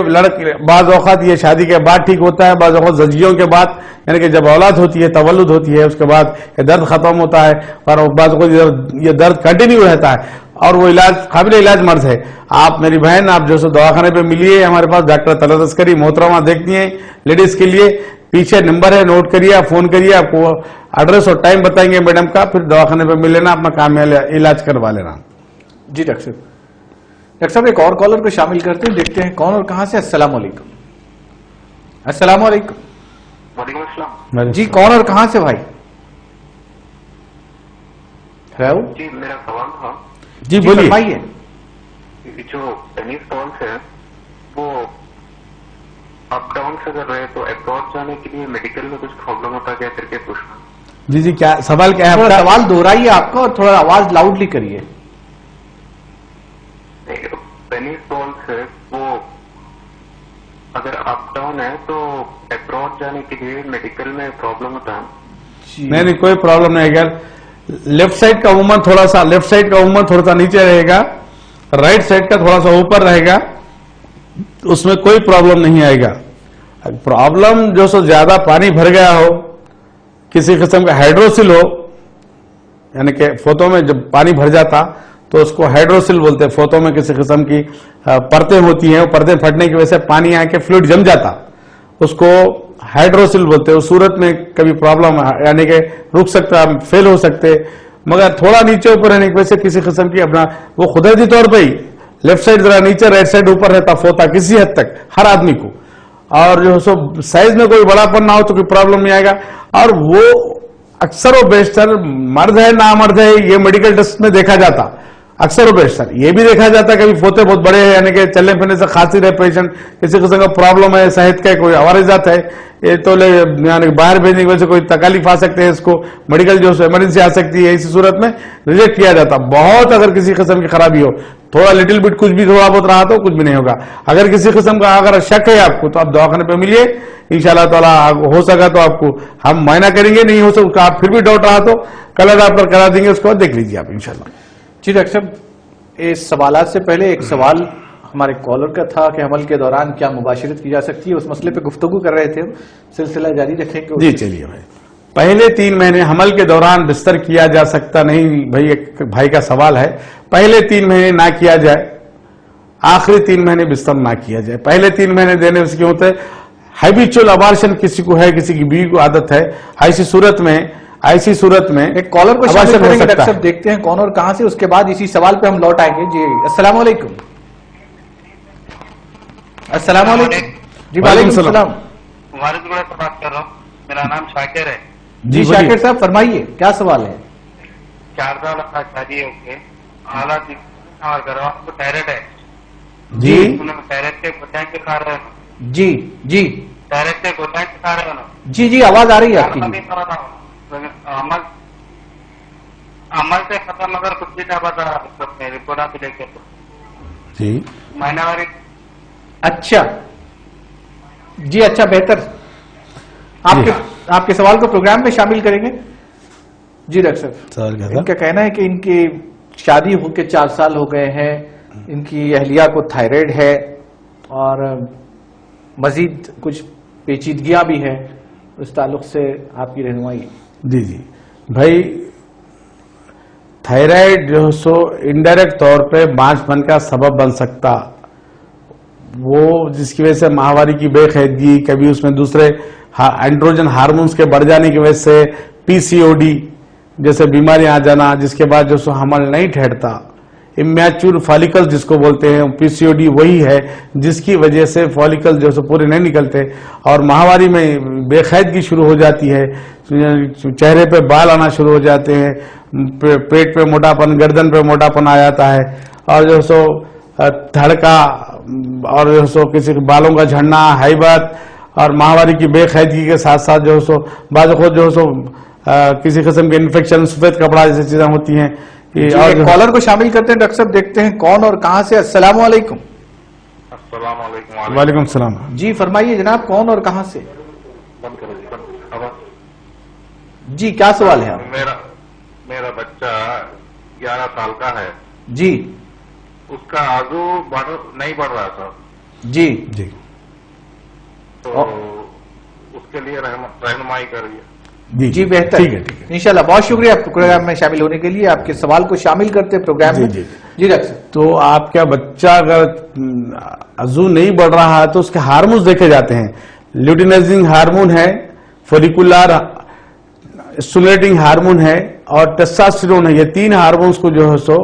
बाज़ औक़ात ये शादी के बाद ठीक होता है, बाज़ औक़ात ज़जियों के बाद, यानी कि जब औलाद होती है, तवल्लुद होती है, उसके बाद ये दर्द खत्म होता है। और बाज़ औक़ात ये दर्द कंटिन्यू रहता है और वो काबिल इलाज मर्ज है। आप मेरी बहन, आप जो सो दवाखाने पे मिलिए, हमारे पास डॉक्टर तलत अस्करी मोहतरमा देखती हैं लेडीज के लिए। پیچھے نمبر ہے، نوٹ کریے، آپ فون کریے، آپ کو ایڈریس اور ٹائم بتائیں گے میڈم کا، پھر دواخانے پہ مل لینا، اپنا کام علاج کروا لینا. جی ڈاکٹر صاحب. ڈاکٹر صاحب ایک اور کالر کو شامل کرتے ہیں، دیکھتے ہیں کون اور کہاں سے. السلام علیکم. السلام علیکم. وعلیکم السلام. جی کون اور کہاں سے بھائی؟ ہیلو. جی میرا سوال تھا، جی بولیے. فرمائیے. جو ٹینس بالس ہے وہ اپ ڈاؤن سے کر رہے تو ابراڈ جانے کے لیے میڈیکل میں کچھ پرابلم ہوتا کیا کر کے پوچھنا. جی جی کیا سوال کیا ہے تھوڑا آپ کا؟ سوال دوہرائیے آپ کا، اور تھوڑا آواز لاؤڈلی کریے. ٹینس بالس ہے وہ اگر اپ ڈاؤن ہے تو ابراڈ جانے کے لیے میڈیکل میں پرابلم ہوتا ہے. نہیں نہیں کوئی پرابلم نہیں. اگر لیفٹ سائڈ کا عموماً تھوڑا سا نیچے رہے گا، رائٹ سائڈ کا تھوڑا سا اوپر رہے گا، اس میں کوئی پرابلم نہیں آئے گا. پرابلم جو سو زیادہ پانی بھر گیا ہو، کسی قسم کا ہائیڈروسل ہو، یعنی کہ فوتوں میں جب پانی بھر جاتا تو اس کو ہائیڈروسل بولتے ہیں. فوتوں میں کسی قسم کی پرتیں ہوتی ہیں، پرتیں پھٹنے کی وجہ سے پانی آ کے فلوئڈ جم جاتا، اس کو ہائیڈروسل بولتے ہیں. اس صورت میں کبھی پرابلم یعنی کہ رک سکتا، فیل ہو سکتے. مگر تھوڑا نیچے اوپر رہنے کی وجہ سے کسی قسم کی اپنا وہ قدرتی طور پہ ہی لیفٹ سائڈ ذرا نیچے، رائٹ سائڈ اوپر رہتا فوتا کسی حد تک ہر آدمی کو. اور جو سو سائز میں کوئی بڑا پن نہ ہو تو کوئی پرابلم نہیں آئے گا. اور وہ اکثر و بیشتر مرد ہے نامرد ہے یہ میڈیکل ٹیسٹ میں دیکھا جاتا. اکثر و بیشتر یہ بھی دیکھا جاتا ہے کبھی فوتے بہت بڑے ہیں، یعنی کہ چلنے پھرنے سے خاصی رہے پیشنٹ، کسی قسم کا پرابلم ہے، صحت کا کوئی عوارضات ہے، یہ تو یعنی باہر بھیجنے کی وجہ سے کوئی تکلیف آ سکتے ہیں، اس کو میڈیکل جو ایمرجنسی آ سکتی ہے، اسی صورت میں ریجیکٹ کیا جاتا. بہت اگر کسی قسم کی خرابی ہو، تھوڑا لٹل بٹ کچھ بھی تھوڑا بہت رہا تو کچھ بھی نہیں ہوگا. اگر کسی قسم کا اگر شک ہے آپ کو تو آپ دواخانے پہ ملیے، انشاءاللہ تعالیٰ ہو سکا تو آپ کو ہم معائنہ کریں گے، نہیں ہو سکتا آپ پھر بھی ڈاؤٹ رہا تو کلر ڈاکٹر کرا دیں گے، اس کو دیکھ لیجیے آپ انشاءاللہ. جی ڈاکٹر صاحب اس سوالات سے پہلے ایک سوال ہمارے کالر کا تھا کہ حمل کے دوران کیا مباشرت کی جا سکتی ہے، اس مسئلے پہ گفتگو کر رہے تھے، سلسلہ جاری رکھیں گے. جی چلیے بھائی. پہلے 3 مہینے حمل کے دوران بستر کیا جا سکتا نہیں بھائی، ایک بھائی کا سوال ہے. پہلے 3 مہینے نہ کیا جائے، آخری 3 مہینے بستر نہ کیا جائے. پہلے 3 مہینے دینے سے کیوں ہوتا ہے؟ ہیبیچول ابارشن کسی کو ہے، کسی کی بیوی کو عادت ہے، ایسی صورت میں ایک کالر کو شامل کریں گے ڈاکٹر صاحب، دیکھتے ہیں کون اور کہاں سے، اس کے بعد اسی سوال پہ ہم لوٹ آئیں گے. جی السلام علیکم. السلام علیکم. جی وعلیکم السلام. وعلیکم السلام سے بات کر رہا ہوں، میرا نام شاکر ہے. جی شاکر صاحب فرمائیے کیا سوال ہے. 4 سال کا شادی ہو کے حالات اور گھر والوں کو تھائرائڈ ہے. جی تھائرائڈ کے گوتائیں کے کھا رہے ہیں. جی جی تھائرائڈ کے گوتائیں کے کھا رہے ہیں. جی جی آواز آ رہی ہے آپ کی. عمل سے ختم اگر کچھ بھی نہ بتا رپورٹ آپ لے کے جی مہینہ واری. اچھا جی اچھا بہتر. آپ کے سوال کو پروگرام میں شامل کریں گے. جی ڈاکٹر صاحب ان کا کہنا ہے کہ ان کی شادی ہو کے 4 سال ہو گئے ہیں، ان کی اہلیہ کو تھائرائڈ ہے اور مزید کچھ پیچیدگیاں بھی ہیں، اس تعلق سے آپ کی رہنمائی. جی جی بھائی، تھائرائڈ جو سو انڈائریکٹ طور پہ بانجھ پن کا سبب بن سکتا، وہ جس کی وجہ سے ماہواری کی بے قاعدگی، کبھی اس میں دوسرے اینڈروجن ہارمونز کے بڑھ جانے کی وجہ سے پی سی او ڈی جیسے بیماریاں آ جانا، جس کے بعد جو سو حمل نہیں ٹھہرتا. امیچور فالیکل جس کو بولتے ہیں، پی سی او ڈی وہی ہے جس کی وجہ سے فالیکل جو سو پورے نہیں نکلتے اور ماہواری میں بے قاعدگی شروع ہو جاتی ہے، چہرے پہ بال آنا شروع ہو جاتے ہیں، پیٹ پہ موٹاپن، گردن پہ موٹاپن آ جاتا ہے، اور جو سو دھڑکا اور جو سو کسی بالوں کا جھڑنا، ہائبت اور ماہواری کی بے قاعدگی کے ساتھ ساتھ جو سو بعض خود جو سو کسی قسم کے انفیکشن، سفید کپڑا جیسی چیزیں ہوتی ہیں. کالر کو شامل کرتے ہیں ڈاکٹر صاحب، دیکھتے ہیں کون اور کہاں سے. السلام علیکم. السلام علیکم. وعلیکم السلام. جی فرمائیے جناب کون اور کہاں سے. جی کیا سوال ہے. میرا بچہ 11 سال کا ہے. جی اس کا آگو نہیں بڑھ رہا تھا. جی جی تو اس کے لیے رہنمائی کریے. جی بہتر. ٹھیک ہے انشاءاللہ. بہت شکریہ آپ پروگرام میں شامل ہونے کے لیے. آپ کے سوال کو شامل کرتے ہیں پروگرام میں. جی ڈاکٹر صاحب. تو آپ کا بچہ اگر عضو نہیں بڑھ رہا ہے تو اس کے ہارمونز دیکھے جاتے ہیں. لیوٹینائزنگ ہارمون ہے फोलिकुलर स्टिमुलेटिंग हार्मोन है और टेस्टोस्टेरोन है। ये 3 हार्मोन्स को जो है सो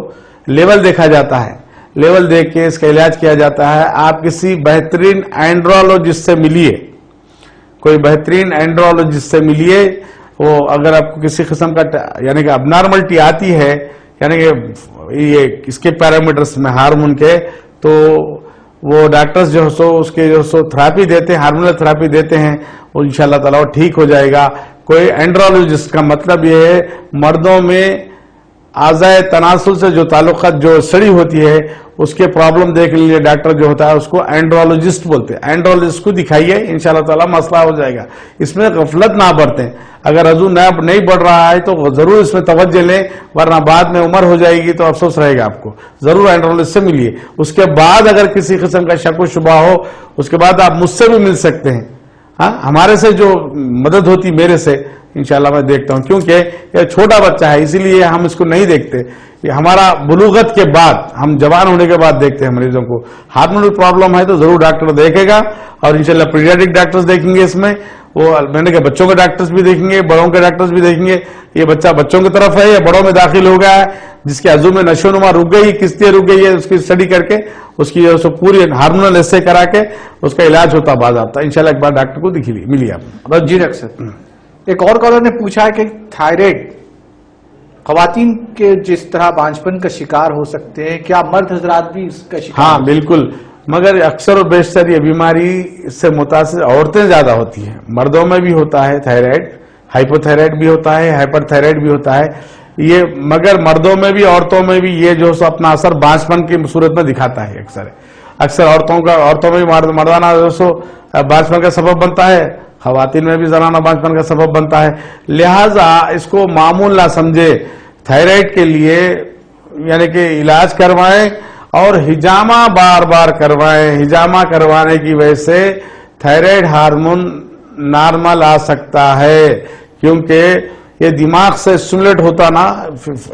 लेवल देखा जाता है, लेवल देख के इसका इलाज किया जाता है। आप किसी बेहतरीन एंड्रोलॉजिस्ट से मिलिए, कोई बेहतरीन एंड्रोलॉजिस्ट से मिलिए। वो अगर आपको किसी किस्म का यानी कि अबनॉर्मलिटी आती है, यानी कि ये इसके पैरामीटर्स में हार्मोन के, तो वो डॉक्टर्स जो है सो उसके जो सो थेरेपी देते हैं, हार्मोनल थेरेपी देते हैं, वो इंशाल्लाह ताला ठीक हो जाएगा। कोई एंड्रोलॉजिस्ट का मतलब ये है मर्दों में आज़ाए तनासुल से जो ताल्लुकात जो स्टडी होती है उसके प्रॉब्लम देखने के लिए डॉक्टर जो होता है उसको एंड्रोलॉजिस्ट बोलते हैं। एंड्रोलॉजिस्ट को दिखाइए, इंशाल्लाह ताला मसला हो जाएगा। इसमें गफलत ना बरतें। अगर अजू नहीं बढ़ रहा है तो जरूर इसमें तवज्जो लें, वरना बाद में उम्र हो जाएगी तो अफसोस रहेगा आपको। जरूर एंड्रोलॉजिस्ट से मिलिए। उसके बाद अगर किसी किस्म का शक व शुबा हो, उसके बाद आप मुझसे भी मिल सकते हैं। हाँ, हमारे से जो मदद होती मेरे से इंशाल्लाह मैं देखता हूं, क्योंकि ये छोटा बच्चा है इसीलिए हम इसको नहीं देखते। ये हमारा बुलूगत के बाद, हम जवान होने के बाद देखते हैं मरीजों को। हार्मोनल प्रॉब्लम है तो जरूर डॉक्टर देखेगा और इंशाल्लाह पीडियाट्रिक डॉक्टर्स देखेंगे इसमें। वो मैंने कहा बच्चों के डॉक्टर्स भी देखेंगे, बड़ों के डॉक्टर्स भी देखेंगे। ये बच्चा बच्चों की तरफ है या बड़ों में दाखिल हो गया है, जिसके अजू में नशोनुमा रुक गई, किस लिए रुक गई है, उसकी स्टडी करके उसकी जो सो पूरी हार्मोनल एस्से करा के उसका इलाज होता बाज़ाब्ता। इंशाल्लाह एक बार डॉक्टर को मिली आप। जी डॉक्टर, एक और कॉलर ने पूछा है कि थायराइड खवातीन के जिस तरह बांझपन का शिकार हो सकते हैं, क्या मर्द हजरात भी इसका शिकार? हाँ बिल्कुल, मगर अक्सर और बेशतर ये बीमारी से मुतासिर औरतें ज्यादा होती हैं। मर्दों में भी होता है थायराइड, हाइपोथायराइड भी होता है, हाइपरथायराइड भी होता है ये, मगर मर्दों में भी औरतों में भी ये जो अपना असर बांझपन की सूरत में दिखाता है। अक्सर औरतों में भी मर्दाना जो सो बांझपन का सबब बनता है, खवातीन में भी जनाना बांझपन का सबब बनता है। लिहाजा इसको मामूल ना समझे, थायराइड के लिए यानी कि इलाज करवाएं और हिजामा बार बार करवाएं। हिजामा करवाने की वजह से थायराइड हार्मोन नॉर्मल आ सकता है, क्योंकि ये दिमाग से स्टिमुलेट होता ना,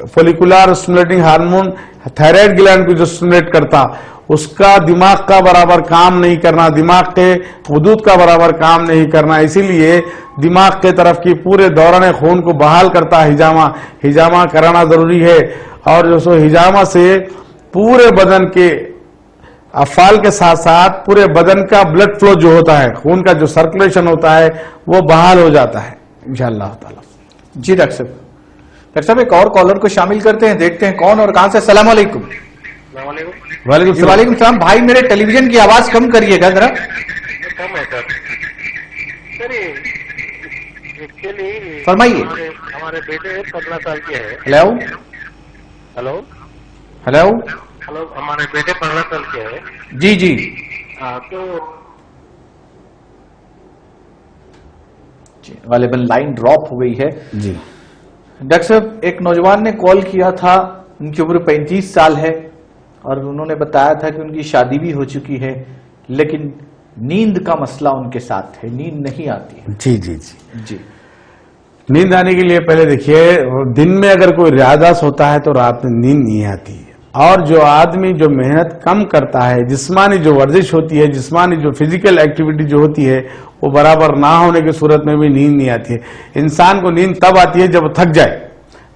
follicular stimulating hormone thyroid gland को जो स्टिमुलेट करता, उसका दिमाग का बराबर काम नहीं करना, दिमाग के हुदूद का बराबर काम नहीं करना, इसीलिए दिमाग के तरफ की पूरे दौरान खून को बहाल करता हिजामा। हिजामा कराना जरूरी है। और जो सो हिजामा से पूरे बदन के अफाल के साथ साथ पूरे बदन का ब्लड फ्लो जो होता है, खून का जो सर्कुलेशन होता है, वो बहाल हो जाता है इंशाअल्लाह ताला। जी डॉक्टर साहब, एक और कॉलर को शामिल करते हैं, देखते हैं कौन और कहां से। अस्सलाम वालेकुम। वालेकुम सलाम। भाई मेरे टेलीविजन की आवाज कम करिएगा जरा। कम है सर। एक्चुअली फरमाइए। हमारे बेटे 15 साल के हैं। हेलो हेलो हेलो हेलो, हमारे बेटे 15 साल के हैं। जी जी हाँ, तो गालिबन लाइन ड्रॉप हो गई है। जी डॉक्टर साहब, एक नौजवान ने कॉल किया था, उनकी उम्र 35 साल है और उन्होंने बताया था कि उनकी शादी भी हो चुकी है, लेकिन नींद का मसला उनके साथ है, नींद नहीं आती है। जी जी जी जी नींद आने के लिए पहले देखिए, दिन में अगर कोई रियाजात होता है तो रात में नींद नहीं आती है। और जो आदमी जो मेहनत कम करता है, जिस्मानी जो वर्जिश होती है, जिस्मानी जो फिजिकल एक्टिविटी जो होती है, वो बराबर ना होने की सूरत में भी नींद नहीं आती है। इंसान को नींद तब आती है जब वो थक जाए,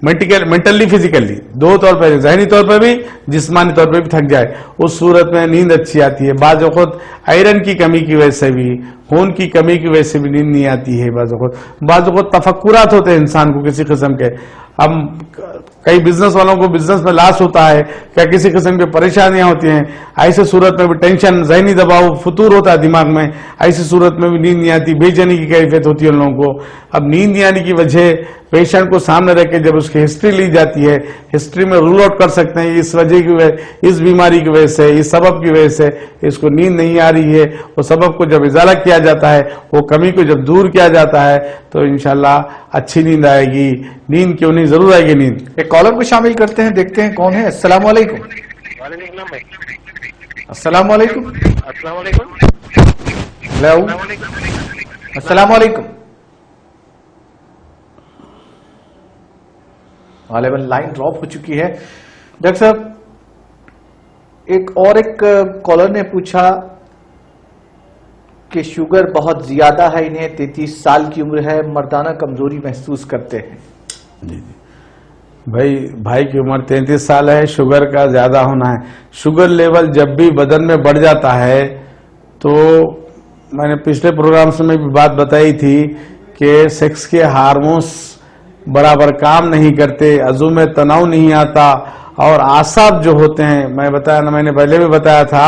मेंटली फिजिकली, दो तौर पर, जहनी तौर पर भी जिस्मानी तौर पर भी थक जाए, उस सूरत में नींद अच्छी आती है। बाज़ वक़्त आयरन की कमी की वजह से भी, खून की कमी की वजह से भी नींद नहीं आती है। बाज़ वक़्त तफक्कुरात होते हैं इंसान को किसी किस्म के। अब कई बिजनेस वालों को बिजनेस में लॉस होता है, क्या किसी किस्म की परेशानियां होती हैं, ऐसे सूरत में भी टेंशन, जहनी दबाव, फतूर होता है दिमाग में, ऐसी सूरत में भी नींद नहीं आती, बेचैनी की कैफियत होती है उन लोगों को। अब नींद नहीं आने की वजह पेशेंट को सामने रख के जब उसकी हिस्ट्री ली जाती है, हिस्ट्री में रूल आउट कर सकते हैं इस वजह की वजह, इस बीमारी की वजह से, इस सबब की वजह से इसको नींद नहीं आ रही है। वो सबब को जब इजाला किया जाता है, वो कमी को जब दूर किया जाता है, तो इंशाल्लाह अच्छी नींद आएगी। नींद क्यों नहीं, जरूर आएगी नींद। एक कॉलर को शामिल करते हैं, देखते हैं कौन है। अस्सलाम वालेकुम। अस्सलाम वालेकुम। हेलो अस्सलाम वालेकुम। गालिबन लाइन ड्रॉप हो चुकी है। डॉक्टर साहब, एक कॉलर ने पूछा کہ شوگر بہت زیادہ ہے انہیں، 33 سال کی عمر ہے، مردانہ کمزوری محسوس کرتے ہیں. جی جی بھائی کی عمر 33 سال ہے، شوگر کا زیادہ ہونا ہے. شوگر لیول جب بھی بدن میں بڑھ جاتا ہے تو میں نے پچھلے پروگرامز میں بھی بات بتائی تھی کہ سیکس کے ہارمونز برابر کام نہیں کرتے، عضو میں تناؤ نہیں آتا، اور اعصاب جو ہوتے ہیں، میں نے پہلے بھی بتایا تھا،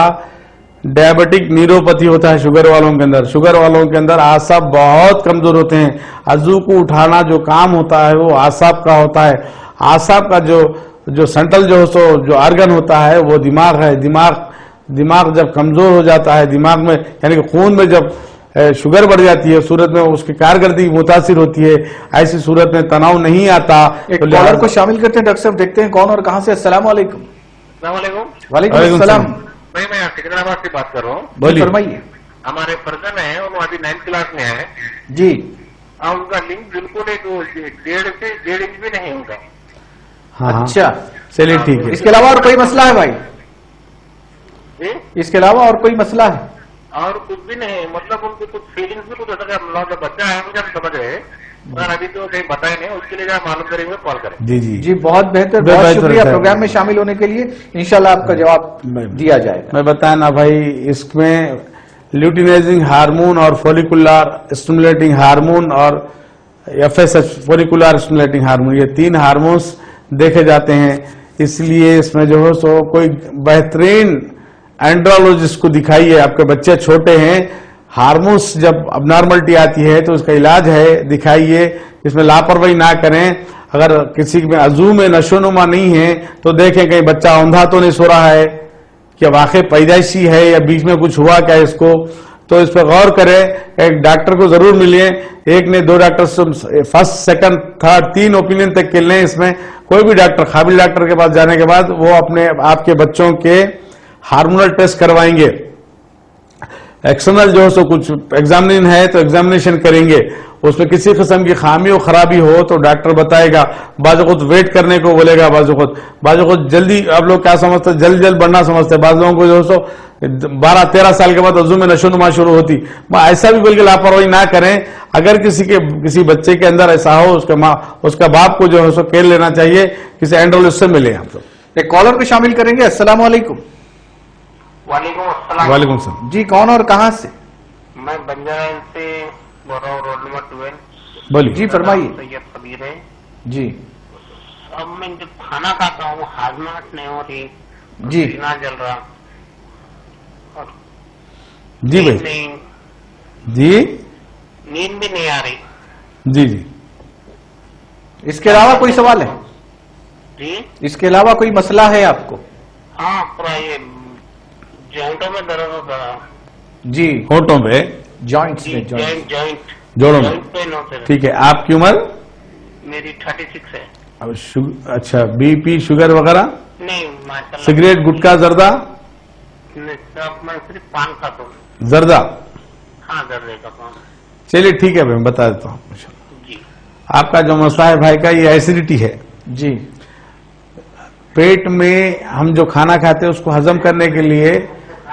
ڈائبٹک نیوروپیتھی ہوتا ہے شوگر والوں کے اندر. شوگر والوں کے اندر اعصاب بہت کمزور ہوتے ہیں. عضو کو اٹھانا جو کام ہوتا ہے وہ اعصاب کا ہوتا ہے. اعصاب کا جو سینٹرل جو آرگن ہوتا ہے وہ دماغ ہے. دماغ جب کمزور ہو جاتا ہے، دماغ میں یعنی کہ خون میں جب شوگر بڑھ جاتی ہے، صورت میں اس کی کارکردگی متاثر ہوتی ہے. ایسی صورت میں تناؤ نہیں آتا. ایک کالر کو شامل کرتے ہیں ڈاکٹر صاحب، دیکھتے ہیں کون اور کہاں سے. السلام علیکم. السلام علیکم. وعلیکم السلام. بھائی میں سکندرآباد سے بات کر رہا ہوں. بولیے. فرمائیے. ہمارے فرزن ہیں، وہ ابھی 9th کلاس میں ہیں. جی. اور ان کا لنک بالکل 1.5 انچ بھی نہیں ان کا. ہاں اچھا، چلیے ٹھیک ہے. اس کے علاوہ اور کوئی مسئلہ ہے بھائی؟ جی اس کے علاوہ اور کوئی مسئلہ ہے؟ اور کچھ بھی نہیں، مطلب ان کی کچھ فیلنگس بھی کچھ ایسا بچہ ہے مجھے سمجھ رہے، مگر ابھی تو کہیں بتائے نہیں. اس کے لیے معلوم کریں گے، کال کریں. جی جی جی بہت بہتر، بہت شکریہ پروگرام میں شامل ہونے کے لیے. انشاءاللہ آپ کا جواب دیا جائے گا. میں بتایا نا بھائی، اس میں لیوٹینائزنگ ہارمون اور فولیکولار اسٹیمولیٹنگ ہارمون اور FSH فولیکولار اسٹیمولیٹنگ ہارمون، یہ 3 ہارمونز دیکھے جاتے ہیں. اس لیے اس میں جو ہے سو کوئی بہترین اینڈرالوجسٹ کو دکھائیے. آپ کے بچے چھوٹے ہیں، ہارمونس جب اب نارملٹی آتی ہے تو اس کا علاج ہے، دکھائیے. اس میں لاپرواہی نہ کریں. اگر کسی میں عضو میں نشو نما نہیں ہے تو دیکھیں کہیں بچہ اوندھا تو نہیں سو رہا ہے، کہ واقعی پیدائشی ہے یا بیچ میں کچھ ہوا کیا اس کو، تو اس پہ غور کریں. ایک ڈاکٹر کو ضرور ملیں، ایک نے 2 ڈاکٹر سے 1st, 2nd, 3rd 3 اوپینین تک کے لیں. اس میں کوئی بھی ڈاکٹر، قابل ڈاکٹر کے پاس جانے کے بعد وہ آپ کے بچوں کے ہارمونل ٹیسٹ کروائیں گے. ایکسٹرنل جو ہے سو کچھ ایگزامنیشن ہے تو ایگزامنیشن کریں گے. اس میں کسی قسم کی خامی و خرابی ہو تو ڈاکٹر بتائے گا. بعض اوقات ویٹ کرنے کو بولے گا، بعض اوقات جلدی. آپ لوگ کیا سمجھتے ہیں؟ جلد بڑھنا سمجھتے ہیں. بعض لوگوں کو جو ہے سو 12-13 سال کے بعد عضو میں نشو نما شروع ہوتی. ایسا بھی بلکہ لاپرواہی نہ کریں. اگر کسی بچے کے اندر ایسا ہو، اس کا باپ کو جو ہے سو کیئر لینا چاہیے. کسی اینڈرولوجسٹ سے ملیں. آپ لوگ ایک کالر کو شامل کریں گے. السلام علیکم. وعلیکم السلام. وعلیکم السلام. جی کون اور کہاں سے؟ میں بنجارا سے بول رہا ہوں، روڈ نمبر 12. بولیے. جی فرمائیے. سید کبیر ہے. جی اب میں جب کھانا کھاتا ہوں ہاضمات نہیں ہو رہی، جی سینہ جل رہا، جی بھائی. نہیں جی نیند بھی نہیں آ رہی. جی جی اس کے علاوہ کوئی سوال ہے؟ جی اس کے علاوہ کوئی مسئلہ ہے آپ کو؟ ہاں، پورا یہ جوائنٹوں میں درد ہوتا ہے. جی ہونٹوں پہ، جوائنٹس جی میں جوائنٹ. جوائنٹ جوڑوں میں. پین ہوتے ہیں. ٹھیک ہے. آپ کی عمر؟ میری 36 ہے. اب اچھا، بی پی شوگر وغیرہ؟ نہیں ماشاء اللہ. سگریٹ گٹکا زردہ؟ میں صرف پان کھاتا ہوں. زردہ؟ ہاں زردے کا پان. چلیے ٹھیک ہے، میں بتا دیتا ہوں. جی آپ کا جو مسئلہ ہے بھائی کا، یہ ایسیڈیٹی ہے. جی پیٹ میں ہم جو کھانا کھاتے ہیں اس کو ہضم کرنے کے لیے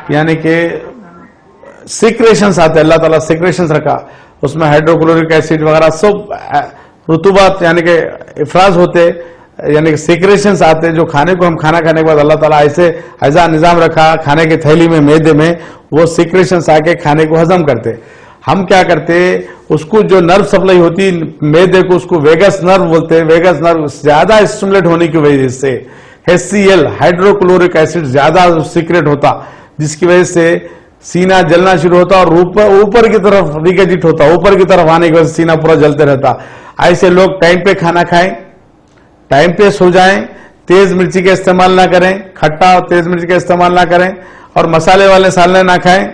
یعنی کہ سیکریشنز آتے ہیں. اللہ تعالیٰ سیکریشنز رکھا، اس میں ہائیڈروکلورک ایسڈ وغیرہ سب رطوبات یعنی کہ افراز ہوتے، یعنی کہ سیکریشنز آتے جو کھانے کو ہم کھانا کھانے کے بعد اللہ تعالیٰ ایسا نظام رکھا کھانے کی تھیلی میں، معدے میں، وہ سیکریشنز آ کے کھانے کو ہضم کرتے. ہم کیا کرتے، اس کو جو نرو سپلائی ہوتی معدے کو، اس کو ویگس نرو بولتے ہیں. ویگس نرو زیادہ اسٹیمولیٹ ہونے کی وجہ سے HCl ہائیڈروکلورک ایسڈ زیادہ سیکریٹ ہوتا، جس کی وجہ سے سینہ جلنا شروع ہوتا اور اوپر کی طرف ریگیجٹ ہوتا، اوپر کی طرف آنے کی وجہ سے سینہ پورا جلتے رہتا. ایسے لوگ ٹائم پہ کھانا کھائیں، ٹائم پہ سو جائیں، تیز مرچی کا استعمال نہ کریں، کھٹا اور تیز مرچی کا استعمال نہ کریں، اور مسالے والے سالنے نہ کھائیں.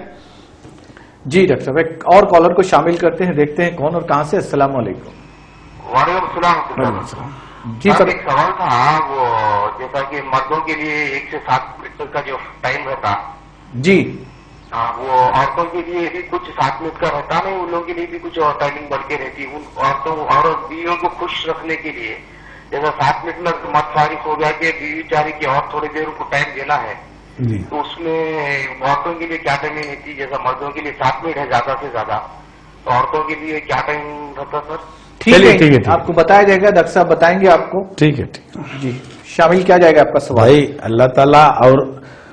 جی ڈاکٹر صاحب ایک اور کالر کو شامل کرتے ہیں، دیکھتے ہیں کون اور کہاں سے. السلام علیکم. وعلیکم السلام. جی سر. ایک سوال تھا، وہ جیسا کہ مردوں کے لیے 1 سے 7 منٹ کا جو ٹائم رہتا، جی وہ عورتوں کے لیے بھی کچھ 7 منٹ کا رہتا نہیں، ان لوگوں کے لیے بھی کچھ ٹائمنگ بڑھ کے رہتی. ان عورتوں اور بیویوں کو خوش رکھنے کے لیے جیسا 7 منٹ میں مرد فارغ ہو گیا کہ بیوی چاری کی اور تھوڑی دیر ان کو ٹائم دینا ہے، جی تو اس میں عورتوں کے لیے کیا ٹائمنگ رہتی ہے؟ جیسا مردوں کے لیے 7 منٹ ہے زیادہ سے زیادہ، تو عورتوں کے لیے کیا ٹائم رہتا سر؟ چلیے ٹھیک ہے، آپ کو بتایا جائے گا، ڈاکٹر صاحب بتائیں گے آپ کو. ٹھیک ہے جی شامل کیا جائے گا آپ کا سوال. بھائی اللہ تعالیٰ، اور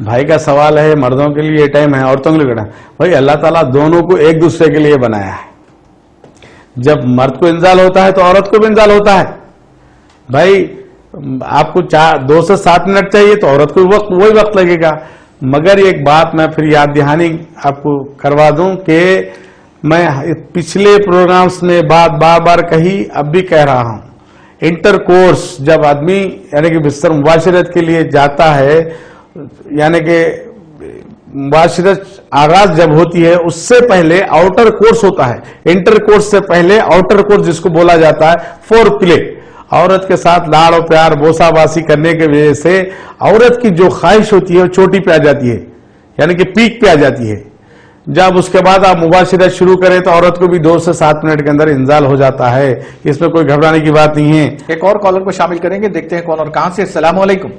بھائی کا سوال ہے مردوں کے لیے یہ ٹائم ہے عورتوں کے لیے ٹائم. بھائی اللہ تعالیٰ دونوں کو ایک دوسرے کے لیے بنایا ہے. جب مرد کو انزال ہوتا ہے تو عورت کو بھی انزال ہوتا ہے. بھائی آپ کو 2 سے 7 منٹ چاہیے تو عورت کو وہی وقت لگے گا. مگر ایک بات میں پھر یاد دہانی آپ کو کروا دوں کہ میں پچھلے پروگرامز میں بات بار بار کہی، اب بھی کہہ رہا ہوں، انٹر کورس جب آدمی یعنی کہ بستر مباشرت کے لیے جاتا ہے، یعنی کہ مباشرت آغاز جب ہوتی ہے اس سے پہلے آؤٹر کورس ہوتا ہے. انٹر کورس سے پہلے آؤٹر کورس جس کو بولا جاتا ہے فور پلے. عورت کے ساتھ لاڑ و پیار بوسا باسی کرنے کی وجہ سے عورت کی جو خواہش ہوتی ہے وہ چوٹی پہ آ جاتی ہے، یعنی کہ پیک پہ آ جاتی ہے. جب اس کے بعد آپ مباشرت شروع کریں تو عورت کو بھی 2 سے 7 منٹ کے اندر انزال ہو جاتا ہے. اس میں کوئی گھبرانے کی بات نہیں ہے. ایک اور کالر کو شامل کریں گے، دیکھتے ہیں کون اور کہاں سے. السلام علیکم.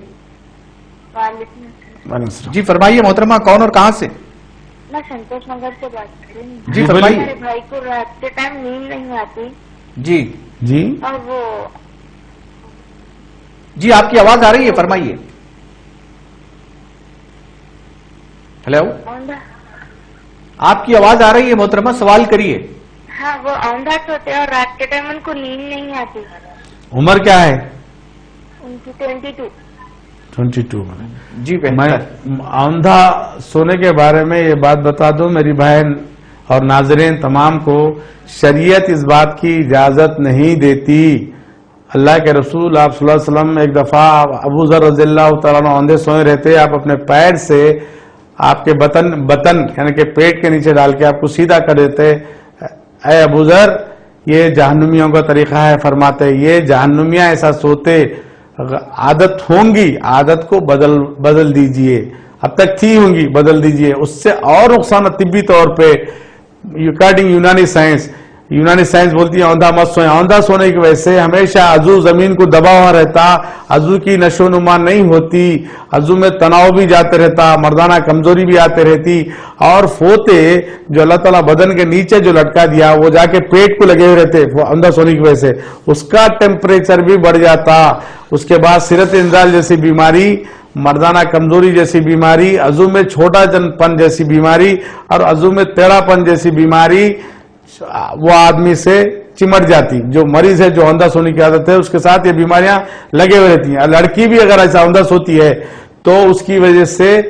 وعلیکم السلام. جی فرمائیے محترمہ، کون اور کہاں سے؟ میں سنتوش نگر سے بات کر رہی ہوں. جی فرمائیے. میرے بھائی کو رات کے ٹائم نیند نہیں آتی جی جی اور وہ جی آپ کی آواز آ رہی ہے، فرمائیے. ہیلو، اوندا، آپ کی آواز آ رہی ہے محترمہ، سوال کریے. ہاں وہ اوندا سوتے ہیں اور رات کے ٹائم ان کو نیند نہیں آتی. عمر کیا ہے؟ ان کی 22. 22. جی میں بہتر. آندھا سونے کے بارے میں یہ بات بتا دوں میری بہن اور ناظرین تمام کو، شریعت اس بات کی اجازت نہیں دیتی. اللہ کے رسول آپ صلی اللہ علیہ وسلم ایک دفعہ ابو ذر رضی اللہ تعالیٰ عنہ اندھے سوئے رہتے، آپ اپنے پیر سے آپ کے بطن یعنی کہ پیٹ کے نیچے ڈال کے آپ کو سیدھا کر دیتے. اے ابو ذر، یہ جہنمیوں کا طریقہ ہے. فرماتے یہ جہنمیاں ایسا سوتے، عادت ہوں گی، عادت کو بدل دیجئے. اب تک تھی ہوں گی، بدل دیجئے. اس سے اور نقصان طبی طور پہ اکارڈنگ یونانی سائنس بولتی ہے اوندھا مت سوئیں. اوندھا سونے کی وجہ سے ہمیشہ عضو زمین کو دبا ہوا رہتا، عضو کی نشو و نما نہیں ہوتی، عضو میں تناؤ بھی جاتے رہتا، مردانہ کمزوری بھی آتے رہتی. اور فوتے جو اللہ تعالیٰ بدن کے نیچے جو لٹکا دیا وہ جا کے پیٹ کو لگے ہوئے رہتے اوندھا سونے کی وجہ سے، اس کا ٹیمپریچر بھی بڑھ جاتا. اس کے بعد سرت انزال جیسی بیماری، مردانہ کمزوری جیسی بیماری، عضو میں چھوٹا پن جیسی بیماری اور عضو میں ٹیڑھا پن جیسی بیماری وہ آدمی سے چمٹ جاتی. جو مریض ہے، جو اوندھا سونے کی عادت ہے، اس کے ساتھ یہ بیماریاں لگے ہوئے رہتی ہیں. لڑکی بھی اگر ایسا اوندھا سوتی ہے تو اس کی وجہ سے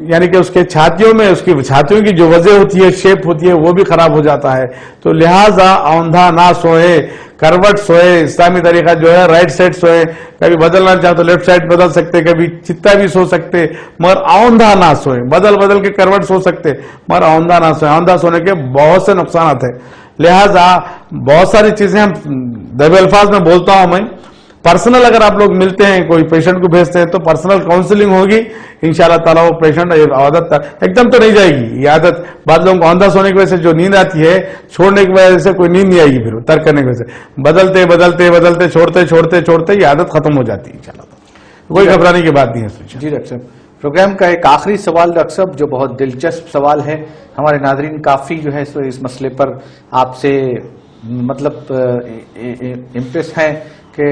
یعنی کہ اس کے چھاتیوں کی جو وجہ ہوتی ہے، شیپ ہوتی ہے، وہ بھی خراب ہو جاتا ہے. تو لہٰذا اوندھا نہ سوئے، کروٹ سوئے. اسلامی طریقہ جو ہے رائٹ سائڈ سوئے، کبھی بدلنا چاہو تو لیفٹ سائڈ بدل سکتے، کبھی چتا بھی سو سکتے، مگر اوندھا نہ سوئے. بدل کے کروٹ سو سکتے مگر اوندھا نہ سوئے. اوندھا سونے کے بہت سے نقصانات ہیں. لہٰذا بہت ساری چیزیں ہم دبے الفاظ میں بولتا ہوں. میں پرسنل اگر آپ لوگ ملتے ہیں، کوئی پیشنٹ کو بھیجتے ہیں تو پرسنل کاؤنسلنگ ہوگی انشاءاللہ تعالیٰ. وہ پیشنٹ عادت ایک دم تو نہیں جائے گی. یہ عادت بعض لوگوں کو اوندھا سونے کی وجہ سے جو نیند آتی ہے، چھوڑنے کی وجہ سے کوئی نیند نہیں آئے گی، پھر ترک کرنے کی وجہ سے بدلتے چھوڑتے یہ عادت ختم ہو جاتی ہے انشاءاللہ. کوئی گھبرانے کی بات نہیں ہے. جی ڈاکٹر صاحب، پروگرام کا ایک آخری سوال ڈاکٹر صاحب، جو بہت دلچسپ سوال ہے. ہمارے ناظرین کافی جو ہے سو اس مسئلے پر آپ سے مطلب امپریس ہیں کہ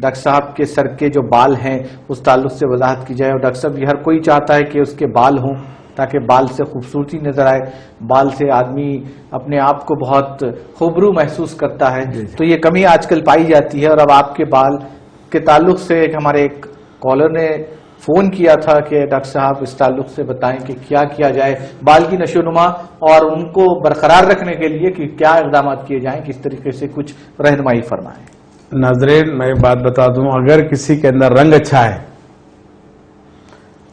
ڈاکٹر صاحب کے سر کے جو بال ہیں اس تعلق سے وضاحت کی جائے. اور ڈاکٹر صاحب یہ ہر کوئی چاہتا ہے کہ اس کے بال ہوں تاکہ بال سے خوبصورتی نظر آئے، بال سے آدمی اپنے آپ کو بہت خوبرو محسوس کرتا ہے. تو یہ کمی آج کل پائی جاتی ہے. اور اب آپ کے بال کے تعلق سے ہمارے ایک کالر نے فون کیا تھا کہ ڈاکٹر صاحب اس تعلق سے بتائیں کہ کیا کیا جائے بال کی نشو و نما اور ان کو برقرار رکھنے کے لیے کہ کیا اقدامات کیے جائیں، کس طریقے سے کچھ رہنمائی فرمائیں. ناظرین میں ایک بات بتا دوں، اگر کسی کے اندر رنگ اچھا ہے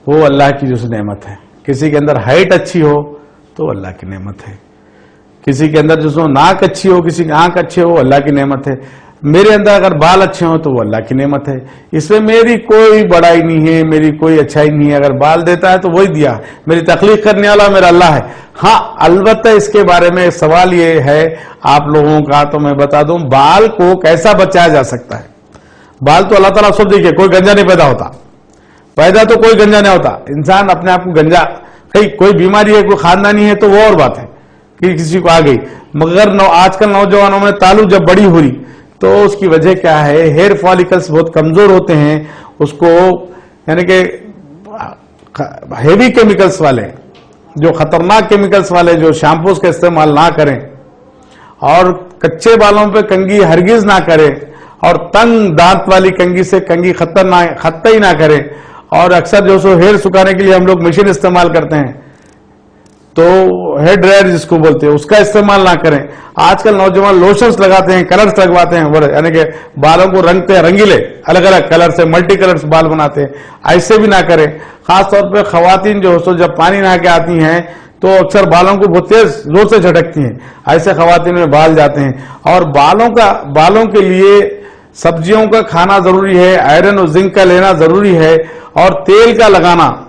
وہ اللہ کی جو نعمت ہے. کسی کے اندر ہائٹ اچھی ہو تو اللہ کی نعمت ہے. کسی کے اندر جو ناک اچھی ہو، کسی کی آنکھ اچھی ہو، وہ اللہ کی نعمت ہے. میرے اندر اگر بال اچھے ہوں تو وہ اللہ کی نعمت ہے. اس میں میری کوئی بڑائی نہیں ہے، میری کوئی اچھائی نہیں ہے. اگر بال دیتا ہے تو وہی دیا. میری تخلیق کرنے والا میرا اللہ ہے. ہاں البتہ اس کے بارے میں سوال یہ ہے آپ لوگوں کا، تو میں بتا دوں بال کو کیسا بچایا جا سکتا ہے. بال تو اللہ تعالیٰ سب دیکھیے، کوئی گنجا نہیں پیدا ہوتا. पैदा तो कोई गंजा नहीं होता, इंसान अपने आप को गंजा, कोई बीमारी है, कोई खानदानी है तो वो और बात है कि किसी को आ गई, मगर आजकल नौजवानों में तालू जब बड़ी हो रही तो उसकी वजह क्या है, हेयर फॉलिकल्स बहुत कमजोर होते हैं, उसको यानी कि हेवी केमिकल्स वाले, जो खतरनाक केमिकल्स वाले जो शैम्पूज का इस्तेमाल ना करें, और कच्चे बालों पे कंघी हरगिज ना करें, और तंग दांत वाली कंघी से कंघी खत्ता ही ना करें, और अक्सर जो सो हेयर सुखाने के लिए हम लोग मशीन इस्तेमाल करते हैं, तो हेयर ड्रायर जिसको बोलते हैं उसका इस्तेमाल ना करें। आजकल नौजवान लोशंस लगाते हैं, कलर्स लगवाते हैं, बड़े यानी कि बालों को रंगते हैं, रंगीले अलग अलग कलर से मल्टी कलर्स बाल बनाते हैं, ऐसे भी ना करें। खासतौर पे खवातीन जो हो जब पानी नहा के आती हैं तो अक्सर बालों को बहुत तेज जोर से झटकती हैं, ऐसे खवातीन में बाल जाते हैं। और बालों के लिए सब्जियों का खाना जरूरी है, आयरन और जिंक का लेना जरूरी है, और तेल का लगाना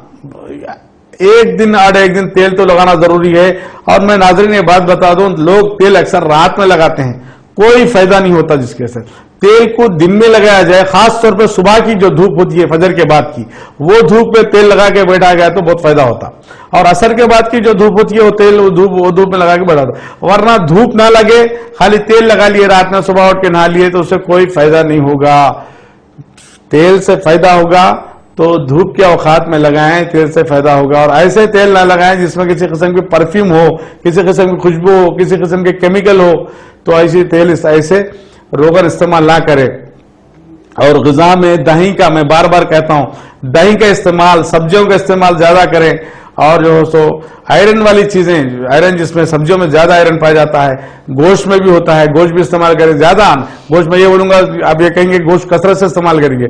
एक दिन तेल तो लगाना जरूरी है। और मैं नाज़रीन ये बात बता दूं, लोग तेल अक्सर रात में लगाते हैं, कोई फायदा नहीं होता जिसके से तेल को दिन में लगाया जाए, खास तौर पे सुबह की जो धूप होती है फजर के बाद की, वो धूप पे तेल लगा के बैठा गया तो बहुत फायदा होता। और असर के बाद की जो धूप होती है वो तेल वो धूप में लगा के बैठा था, वरना धूप ना लगे खाली तेल लगा लिए रात में, सुबह उठ के नहा लिए तो उससे कोई फायदा नहीं होगा। तेल से फायदा होगा तो धूप के औकात में लगाएं, तेल से फायदा होगा। और ऐसे तेल ना लगाएं जिसमें किसी किस्म की परफ्यूम हो, किसी किस्म की खुशबू हो, किसी किस्म के केमिकल हो, तो ऐसी तेल ऐसे रोगन इस्तेमाल ना करें। और ग़िज़ा में दही का, मैं बार बार कहता हूं, दही का इस्तेमाल, सब्जियों का इस्तेमाल ज्यादा करें। और जो सो आयरन वाली चीजें, आयरन जिसमें सब्जियों में ज्यादा आयरन पाया जाता है, गोश्त में भी होता है, गोश्त भी इस्तेमाल करें ज्यादा। गोश्त में ये बोलूंगा, आप ये कहेंगे गोश्त कसरत से इस्तेमाल करेंगे,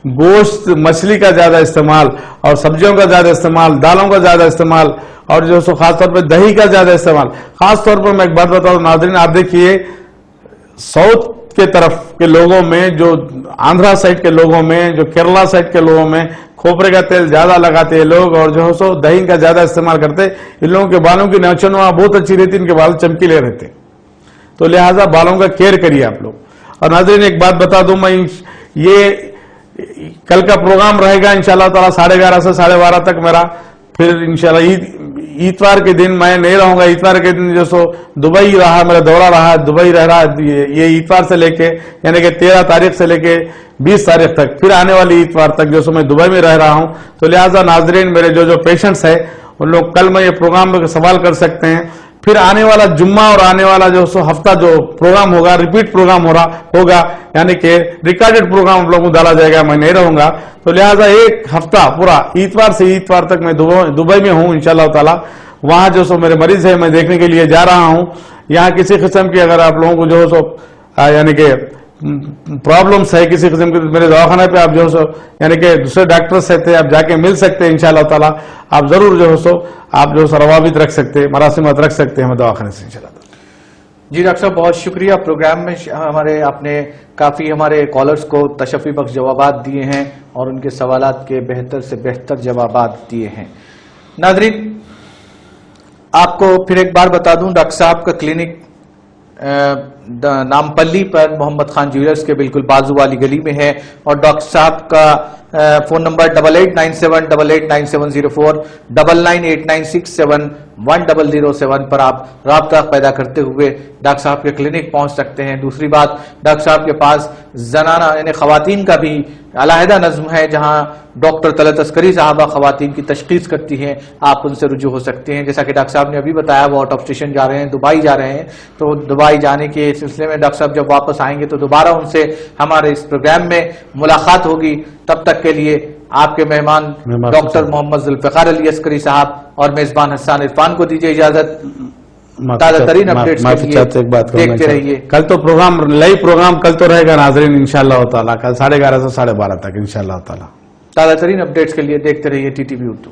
गोश्त मछली का ज्यादा इस्तेमाल, और सब्जियों का ज्यादा इस्तेमाल, दालों का ज्यादा इस्तेमाल, और जो सो खासतौर पर दही का ज्यादा इस्तेमाल। खासतौर पर मैं एक बात बता दूं नाज़रीन, आप देखिए साउथ के तरफ के लोगों में, जो आंध्रा साइड के लोगों में, जो केरला साइड के लोगों में खोपरे का तेल ज्यादा लगाते हैं लोग, और जो है सो दही का ज्यादा इस्तेमाल करते हैं। इन लोगों के बालों की नौचनुमा बहुत अच्छी रहती है, इनके बाल चमकीले रहते हैं, तो लिहाजा बालों का केयर करिए आप लोग। और नाज़रीन एक बात बता दूं, मैं ये कल का प्रोग्राम रहेगा इंशाल्लाह ताला 11:30 से 12:30 तक मेरा, फिर इंशाल्लाह इतवार के दिन मैं नहीं रहूंगा। इतवार के दिन जो सो दुबई रहा, मेरा दौरा रहा, दुबई रह रहा ये इतवार से लेके यानी कि 13 तारीख से लेके 20 तारीख तक, फिर आने वाली इतवार तक जो सो मैं दुबई में रह रहा हूं। तो लिहाजा नाजरीन मेरे जो पेशेंट्स है उन लोग कल में ये प्रोग्राम में सवाल कर सकते हैं। फिर आने वाला जुम्मा और आने वाला जो सो हफ्ता जो प्रोग्राम होगा, रिपीट प्रोग्राम होगा, यानी कि रिकॉर्डेड प्रोग्राम आप लोगों को डाला जाएगा, मैं नहीं रहूंगा। तो लिहाजा एक हफ्ता पूरा इतवार से इतवार तक मैं दुबई में हूं इंशाल्लाह ताला। वहां जो सो मेरे मरीज है मैं देखने के लिए जा रहा हूं। यहाँ किसी किस्म की अगर आप लोगों को जो सो यानी कि प्रॉब्लम्स है किसी किस्म के, मेरे दवाखाने पे आप जो सो यानी कि दूसरे डॉक्टर से थे, आप जाके मिल सकते हैं इंशाल्लाह ताला। आप जरूर जो सो आप जो रवाबित रख सकते हैं, मरासिमत रख सकते हैं दवाखाने से इंशाल्लाह। जी डॉक्टर साहब बहुत शुक्रिया, प्रोग्राम में आपने काफी हमारे कॉलर्स को तशफ़ी बख्श जवाबात दिए हैं और उनके सवालात के बेहतर से बेहतर जवाबात दिए हैं। नाज़रीन आपको फिर एक बार बता दूं, डॉक्टर साहब का क्लिनिक नामपल्ली पर मोहम्मद खान ज्वेलर्स के बिल्कुल बाजू वाली गली में है। और डॉक्टर साहब का फोन नंबर 8897889704 9989671007 पर आप राब्ता पैदा करते हुए डॉक्टर साहब के क्लिनिक पहुंच सकते हैं। दूसरी बात, डॉक्टर साहब के पास जनाना यानी खवातीन का भी अलहदा नज़्म है, जहां डॉक्टर तलत अस्करी साहबा खवातीन की तशखीस करती हैं, आप उनसे रुजू हो सकते हैं। जैसा कि डॉक्टर साहब ने अभी बताया वो आउट ऑफ स्टेशन जा रहे हैं, दुबई जा रहे हैं, तो दुबई जाने के सिलसिले में डॉक्टर साहब जब वापस आएंगे तो दोबारा उनसे हमारे इस प्रोग्राम में मुलाकात होगी। तब तक के लिए आपके मेहमान डॉक्टर मोहम्मद जुल्फ़िकार अली अस्करी साहब और मेजबान हसन इरफान को दीजिए इजाजत। ताज़ा तरीन अपडेट्स के लिए देखते रहिए। कल तो प्रोग्राम लाइव प्रोग्राम कल तो रहेगा नाजरीन इंशाल्लाह ताला, कल 11:30 से 12:30 तक इंशाल्लाह ताला। ताज़ा तरीन अपडेट्स के लिए देखते रहिए टीटीवी उर्दू।